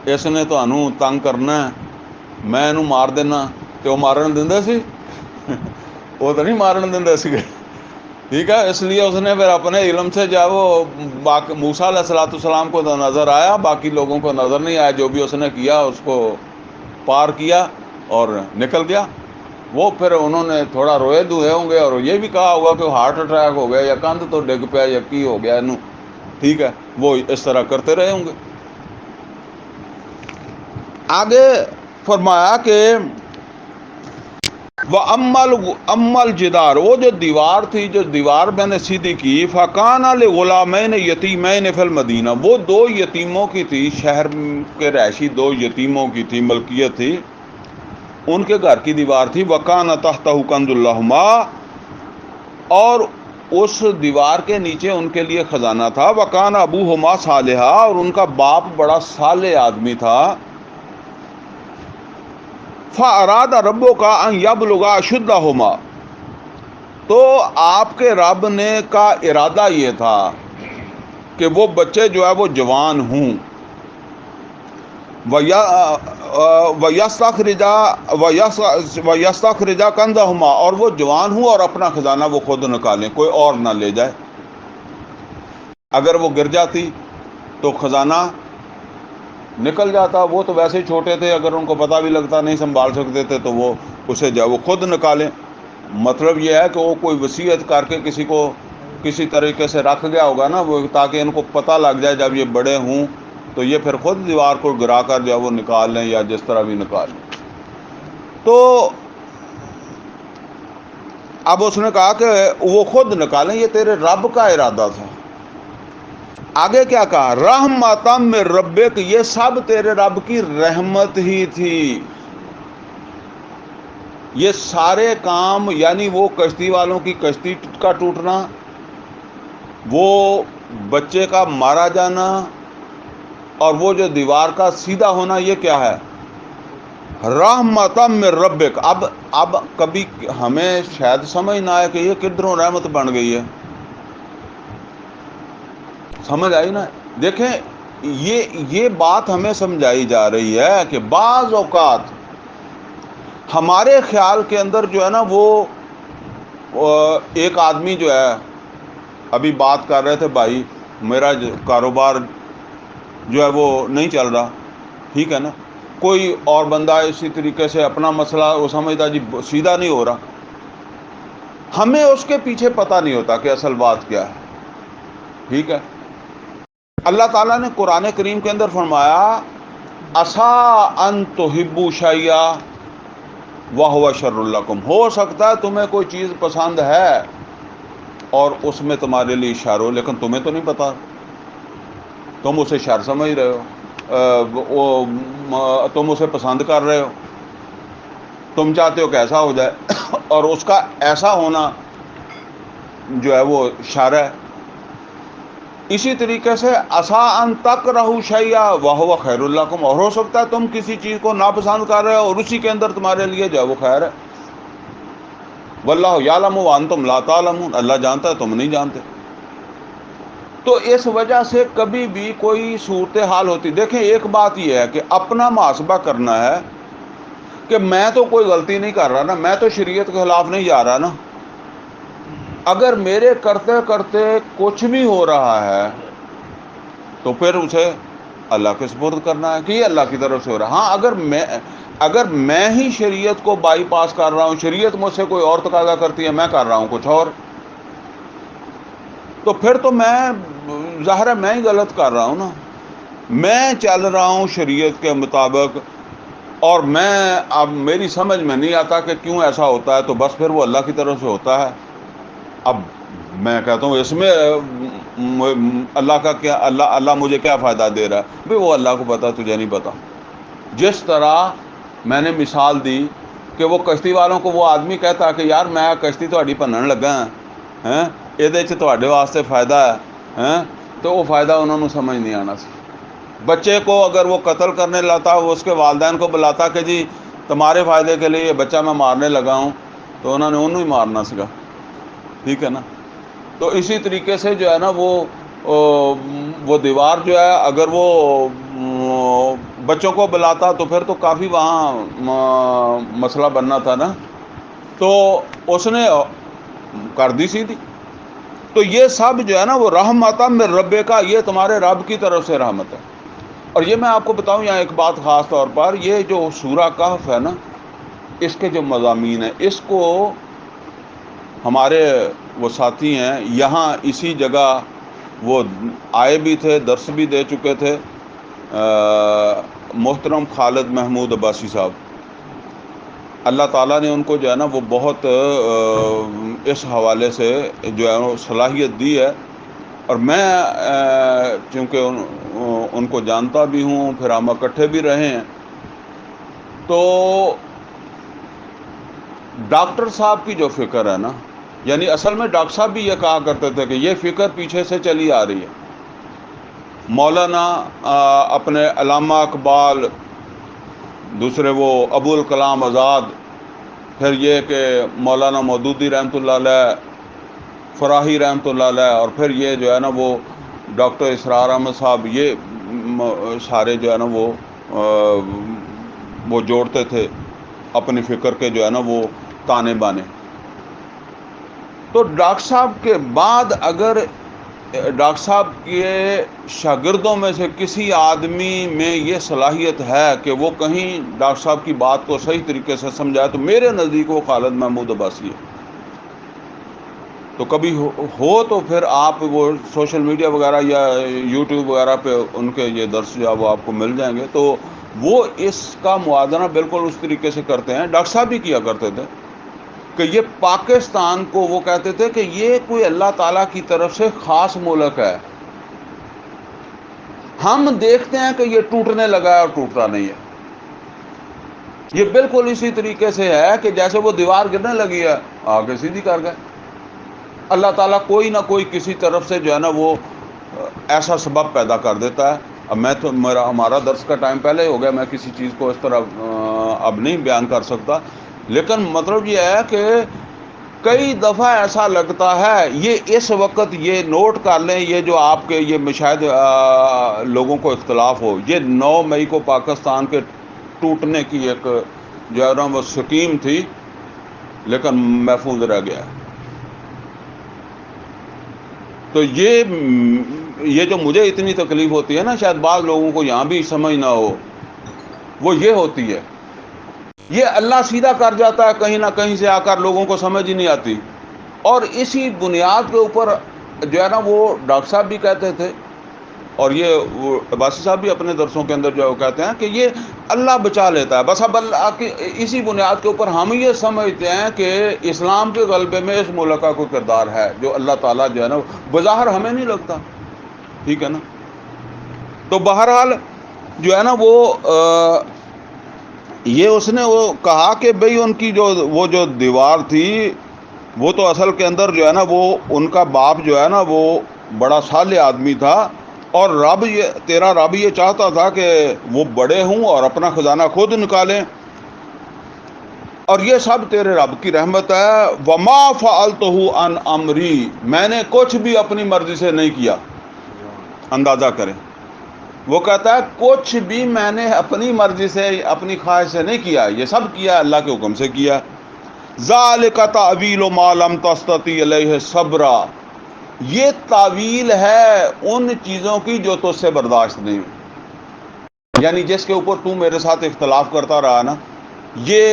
اس نے تہانوں تنگ کرنا ہے، میں انہوں مار دینا، تو وہ مارن دیندا سی؟ وہ تو نہیں مارن دیندا سی، ٹھیک ہے۔ اس لیے اس نے پھر اپنے علم سے جو ہے وہ موسیٰ علیہ السلام کو تو نظر آیا، باقی لوگوں کو نظر نہیں آیا، جو بھی اس نے کیا اس کو پار کیا اور نکل گیا۔ وہ پھر انہوں نے تھوڑا روئے دھوئے ہوں گے اور یہ بھی کہا ہوگا کہ ہارٹ اٹیک ہو گیا یا کندھ تو ڈگ پیا یا کی ہو گیا انہوں، ٹھیک ہے، وہ اس طرح کرتے رہے ہوں گے۔ آگے فرمایا کہ وَأَمَّا الْجِدَارُ، وہ جو دیوار تھی، جو دیوار میں نے سیدھی کی، فَكَانَ لِغُلَامَيْنِ يَتِيمَيْنِ فِي الْمَدِينَةِ، وہ دو یتیموں کی تھی، شہر کے رہائشی دو یتیموں کی تھی، ملکیت تھی، ان کے گھر کی دیوار تھی۔ وَكَانَ تَحْتَهُ كَنْزٌ لَهُمَا، اور اس دیوار کے نیچے ان کے لیے خزانہ تھا۔ وَكَانَ أَبُوهُمَا صَالِحًا، اور ان کا باپ بڑا صالح آدمی تھا۔ فَأَرَادَ رَبُّكَ أَن يَبْلُغَا أَشُدَّهُمَا، تو آپ کے رب نے کا ارادہ یہ تھا کہ وہ بچے جو ہے وہ جوان ہوں، وَيَسْتَخْرِجَا كَنْزَهُمَا، اور وہ جوان ہوں اور اپنا خزانہ وہ خود نکالیں، کوئی اور نہ لے جائے۔ اگر وہ گر جاتی تو خزانہ نکل جاتا، وہ تو ویسے ہی چھوٹے تھے، اگر ان کو پتہ بھی لگتا نہیں سنبھال سکتے تھے تو وہ اسے جو وہ خود نکالیں۔ مطلب یہ ہے کہ وہ کوئی وصیت کر کے کسی کو کسی طریقے سے رکھ گیا ہوگا نا، وہ تاکہ ان کو پتہ لگ جائے جب یہ بڑے ہوں تو یہ پھر خود دیوار کو گرا کر جو وہ نکال لیں یا جس طرح بھی نکال لیں۔ تو اب اس نے کہا کہ وہ خود نکالیں، یہ تیرے رب کا ارادہ تھا۔ آگے کیا کہا؟ رحمتم من ربک، یہ سب تیرے رب کی رحمت ہی تھی، یہ سارے کام، یعنی وہ کشتی والوں کی کشتی کا ٹوٹنا، وہ بچے کا مارا جانا، اور وہ جو دیوار کا سیدھا ہونا، یہ کیا ہے؟ رحمتم من ربک۔ اب کبھی ہمیں شاید سمجھ نہ آئے کہ یہ کدھروں رحمت بن گئی ہے، سمجھ آئی نا؟ دیکھیں یہ بات ہمیں سمجھائی جا رہی ہے کہ بعض اوقات ہمارے خیال کے اندر جو ہے نا وہ ایک آدمی جو ہے، ابھی بات کر رہے تھے بھائی میرا کاروبار جو ہے وہ نہیں چل رہا، ٹھیک ہے نا، کوئی اور بندہ اسی طریقے سے اپنا مسئلہ وہ سمجھتا جی سیدھا نہیں ہو رہا، ہمیں اس کے پیچھے پتہ نہیں ہوتا کہ اصل بات کیا ہے. ٹھیک ہے. اللہ تعالیٰ نے قرآن کریم کے اندر فرمایا عَسَىٰ أَن تُحِبُّوا شَيْئًا وَهُوَ شَرٌّ لَكُمْ، ہو سکتا ہے تمہیں کوئی چیز پسند ہے اور اس میں تمہارے لیے شر ہو، لیکن تمہیں تو نہیں پتا، تم اسے شر سمجھ رہے ہو، تم اسے پسند کر رہے ہو، تم چاہتے ہو کہ ایسا ہو جائے اور اس کا ایسا ہونا جو ہے وہ شر ہے. اسی طریقے سے عَسَىٰ أَن تَكْرَهُوا شَيْئًا وَهُوَ خَيْرٌ لَكُمْ، اور ہو سکتا ہے تم کسی چیز کو ناپسند کر رہے ہو اور اسی کے اندر تمہارے لیے جو ہے وہ خیر ہے. وَاللَّهُ يَعْلَمُ وَأَنْتُمْ لَا تَعْلَمُونَ، اللہ جانتا ہے تم نہیں جانتے. تو اس وجہ سے کبھی بھی کوئی صورتحال ہوتی، دیکھیں ایک بات یہ ہے کہ اپنا محاسبہ کرنا ہے کہ میں تو کوئی غلطی نہیں کر رہا نا، میں تو شریعت کے خلاف نہیں جا رہا نا. اگر میرے کرتے کرتے کچھ بھی ہو رہا ہے تو پھر اسے اللہ کے سپرد کرنا ہے کہ یہ اللہ کی طرف سے ہو رہا ہے. ہاں اگر میں ہی شریعت کو بائی پاس کر رہا ہوں، شریعت مجھ سے کوئی اور تقاضا کرتی ہے، میں کر رہا ہوں کچھ اور، تو پھر تو میں ظاہر ہے میں ہی غلط کر رہا ہوں نا. میں چل رہا ہوں شریعت کے مطابق اور میں اب میری سمجھ میں نہیں آتا کہ کیوں ایسا ہوتا ہے، تو بس پھر وہ اللہ کی طرف سے ہوتا ہے. اب میں کہتا ہوں اس میں اللہ کا کیا، اللہ مجھے کیا فائدہ دے رہا ہے؟ بھئی وہ اللہ کو پتا، تجھے نہیں پتا. جس طرح میں نے مثال دی کہ وہ کشتی والوں کو وہ آدمی کہتا کہ یار میں کشتی تہاڈی بنن لگا ہاں یہ تہاڈے واسطے فائدہ ہے، تو وہ فائدہ انہوں نے سمجھ نہیں آنا سی. بچے کو اگر وہ قتل کرنے لاتا، وہ اس کے والدین کو بلاتا کہ جی تمہارے فائدے کے لیے یہ بچہ میں مارنے لگا ہوں، تو انہوں نے انہوں ہی مارنا سکا. ٹھیک ہے نا. تو اسی طریقے سے جو ہے نا وہ دیوار جو ہے اگر وہ بچوں کو بلاتا تو پھر تو کافی وہاں مسئلہ بننا تھا نا، تو اس نے کر دی سی تھی. تو یہ سب جو ہے نا وہ رحمت من رب کا، یہ تمہارے رب کی طرف سے رحمت ہے. اور یہ میں آپ کو بتاؤں یہاں ایک بات خاص طور پر، یہ جو سورہ کہف ہے نا، اس کے جو مضامین ہیں، اس کو ہمارے وہ ساتھی ہیں یہاں اسی جگہ وہ آئے بھی تھے، درس بھی دے چکے تھے، محترم خالد محمود عباسی صاحب. اللہ تعالیٰ نے ان کو جو ہے نا وہ بہت اس حوالے سے جو ہے وہ صلاحیت دی ہے. اور میں چونکہ ان کو جانتا بھی ہوں، پھر ہم اکٹھے بھی رہے ہیں، تو ڈاکٹر صاحب کی جو فکر ہے نا، یعنی اصل میں ڈاکٹر صاحب بھی یہ کہا کرتے تھے کہ یہ فکر پیچھے سے چلی آ رہی ہے. مولانا اپنے علامہ اقبال، دوسرے وہ ابو الکلام آزاد، پھر یہ کہ مولانا مودودی رحمۃ اللہ علیہ، فراہی رحمۃ اللہ علیہ، اور پھر یہ جو ہے نا وہ ڈاکٹر اسرار احمد صاحب، یہ سارے جو ہے نا وہ جوڑتے تھے اپنی فکر کے جو ہے نا وہ تانے بانے. تو ڈاکٹر صاحب کے بعد اگر ڈاکٹر صاحب کے شاگردوں میں سے کسی آدمی میں یہ صلاحیت ہے کہ وہ کہیں ڈاکٹر صاحب کی بات کو صحیح طریقے سے سمجھائے، تو میرے نزدیک وہ خالد محمود عباسی ہے. تو کبھی ہو تو پھر آپ وہ سوشل میڈیا وغیرہ یا یوٹیوب وغیرہ پہ ان کے یہ درس جو ہے وہ آپ کو مل جائیں گے. تو وہ اس کا موازنہ بالکل اس طریقے سے کرتے ہیں، ڈاکٹر صاحب بھی کیا کرتے تھے کہ یہ پاکستان کو وہ کہتے تھے کہ یہ کوئی اللہ تعالیٰ کی طرف سے خاص ملک ہے، ہم دیکھتے ہیں کہ یہ ٹوٹنے لگا ہے اور ٹوٹتا نہیں ہے. یہ بالکل اسی طریقے سے ہے کہ جیسے وہ دیوار گرنے لگی ہے آگے سیدھی کر گئے. اللہ تعالیٰ کوئی نہ کوئی کسی طرف سے جو ہے نا وہ ایسا سبب پیدا کر دیتا ہے. اب میں تو ہمارا درس کا ٹائم پہلے ہو گیا، میں کسی چیز کو اس طرح اب نہیں بیان کر سکتا، لیکن مطلب یہ ہے کہ کئی دفعہ ایسا لگتا ہے، یہ اس وقت یہ نوٹ کر لیں، یہ جو آپ کے یہ شاید لوگوں کو اختلاف ہو، یہ 9 مئی کو پاکستان کے ٹوٹنے کی ایک جو ہے نا وہ سکیم تھی، لیکن محفوظ رہ گیا. تو یہ جو مجھے اتنی تکلیف ہوتی ہے نا، شاید بعض لوگوں کو یہاں بھی سمجھ نہ ہو وہ یہ ہوتی ہے، یہ اللہ سیدھا کر جاتا ہے کہیں نہ کہیں سے آ کر، لوگوں کو سمجھ ہی نہیں آتی، اور اسی بنیاد کے اوپر جو ہے نا وہ ڈاکٹر صاحب بھی کہتے تھے، اور یہ وہ عباسی صاحب بھی اپنے درسوں کے اندر جو ہے وہ کہتے ہیں کہ یہ اللہ بچا لیتا ہے بس۔ اب اللہ کی اسی بنیاد کے اوپر ہم یہ سمجھتے ہیں کہ اسلام کے غلبے میں اس ملک کا کوئی کردار ہے، جو اللہ تعالیٰ جو ہے نا بظاہر ہمیں نہیں لگتا، ٹھیک ہے نا۔ تو بہرحال جو ہے نا وہ یہ اس نے وہ کہا کہ بھئی ان کی جو دیوار تھی وہ تو اصل کے اندر جو ہے نا وہ ان کا باپ جو ہے نا وہ بڑا صالح آدمی تھا، اور رب تیرا رب یہ چاہتا تھا کہ وہ بڑے ہوں اور اپنا خزانہ خود نکالیں، اور یہ سب تیرے رب کی رحمت ہے۔ وما فعلتہ عن امری، میں نے کچھ بھی اپنی مرضی سے نہیں کیا، اندازہ کریں، وہ کہتا ہے کچھ بھی میں نے اپنی مرضی سے اپنی خواہش سے نہیں کیا، یہ سب کیا اللہ کے حکم سے کیا۔ ذالک تعویل ما لم تستطیع علیہ صبرا، یہ تعویل ہے ان چیزوں کی جو تجھ سے برداشت نہیں ہوئی، یعنی جس کے اوپر تو میرے ساتھ اختلاف کرتا رہا نا، یہ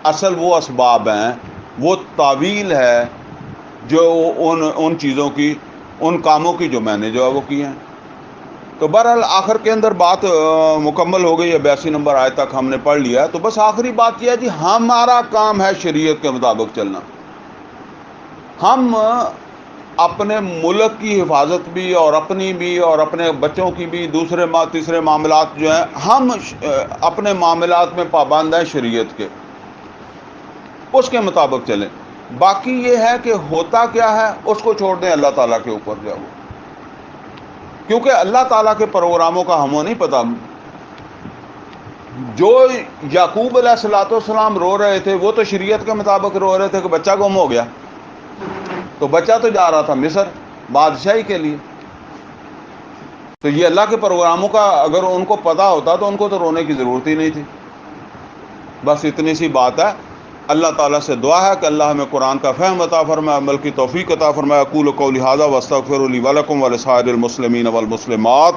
اصل وہ اسباب ہیں، وہ تعویل ہے جو ان چیزوں کی، ان کاموں کی جو میں نے جو ہے وہ کی ہیں۔ تو بہرحال آخر کے اندر بات مکمل ہو گئی ہے، 82 نمبر آیت تک ہم نے پڑھ لیا، تو بس آخری بات یہ ہے جی ہمارا کام ہے شریعت کے مطابق چلنا۔ ہم اپنے ملک کی حفاظت بھی اور اپنی بھی اور اپنے بچوں کی بھی، تیسرے معاملات جو ہیں، ہم اپنے معاملات میں پابند ہیں شریعت کے، اس کے مطابق چلیں۔ باقی یہ ہے کہ ہوتا کیا ہے اس کو چھوڑ دیں اللہ تعالیٰ کے اوپر جو ہے وہ، کیونکہ اللہ تعالیٰ کے پروگراموں کا ہمیں نہیں پتہ۔ جو یعقوب علیہ الصلوۃ والسلام رو رہے تھے وہ تو شریعت کے مطابق رو رہے تھے کہ بچہ گم ہو گیا، تو بچہ تو جا رہا تھا مصر بادشاہی کے لیے، تو یہ اللہ کے پروگراموں کا اگر ان کو پتہ ہوتا تو ان کو تو رونے کی ضرورت ہی نہیں تھی۔ بس اتنی سی بات ہے۔ اللہ تعالیٰ سے دعا ہے کہ اللہ ہمیں قرآن کا فہم عطا فرمائے، عمل کی توفیق عطا فرمائے۔ اقول قولی ھذا واستغفر لی ولکم ولسائر المسلمین والمسلمات۔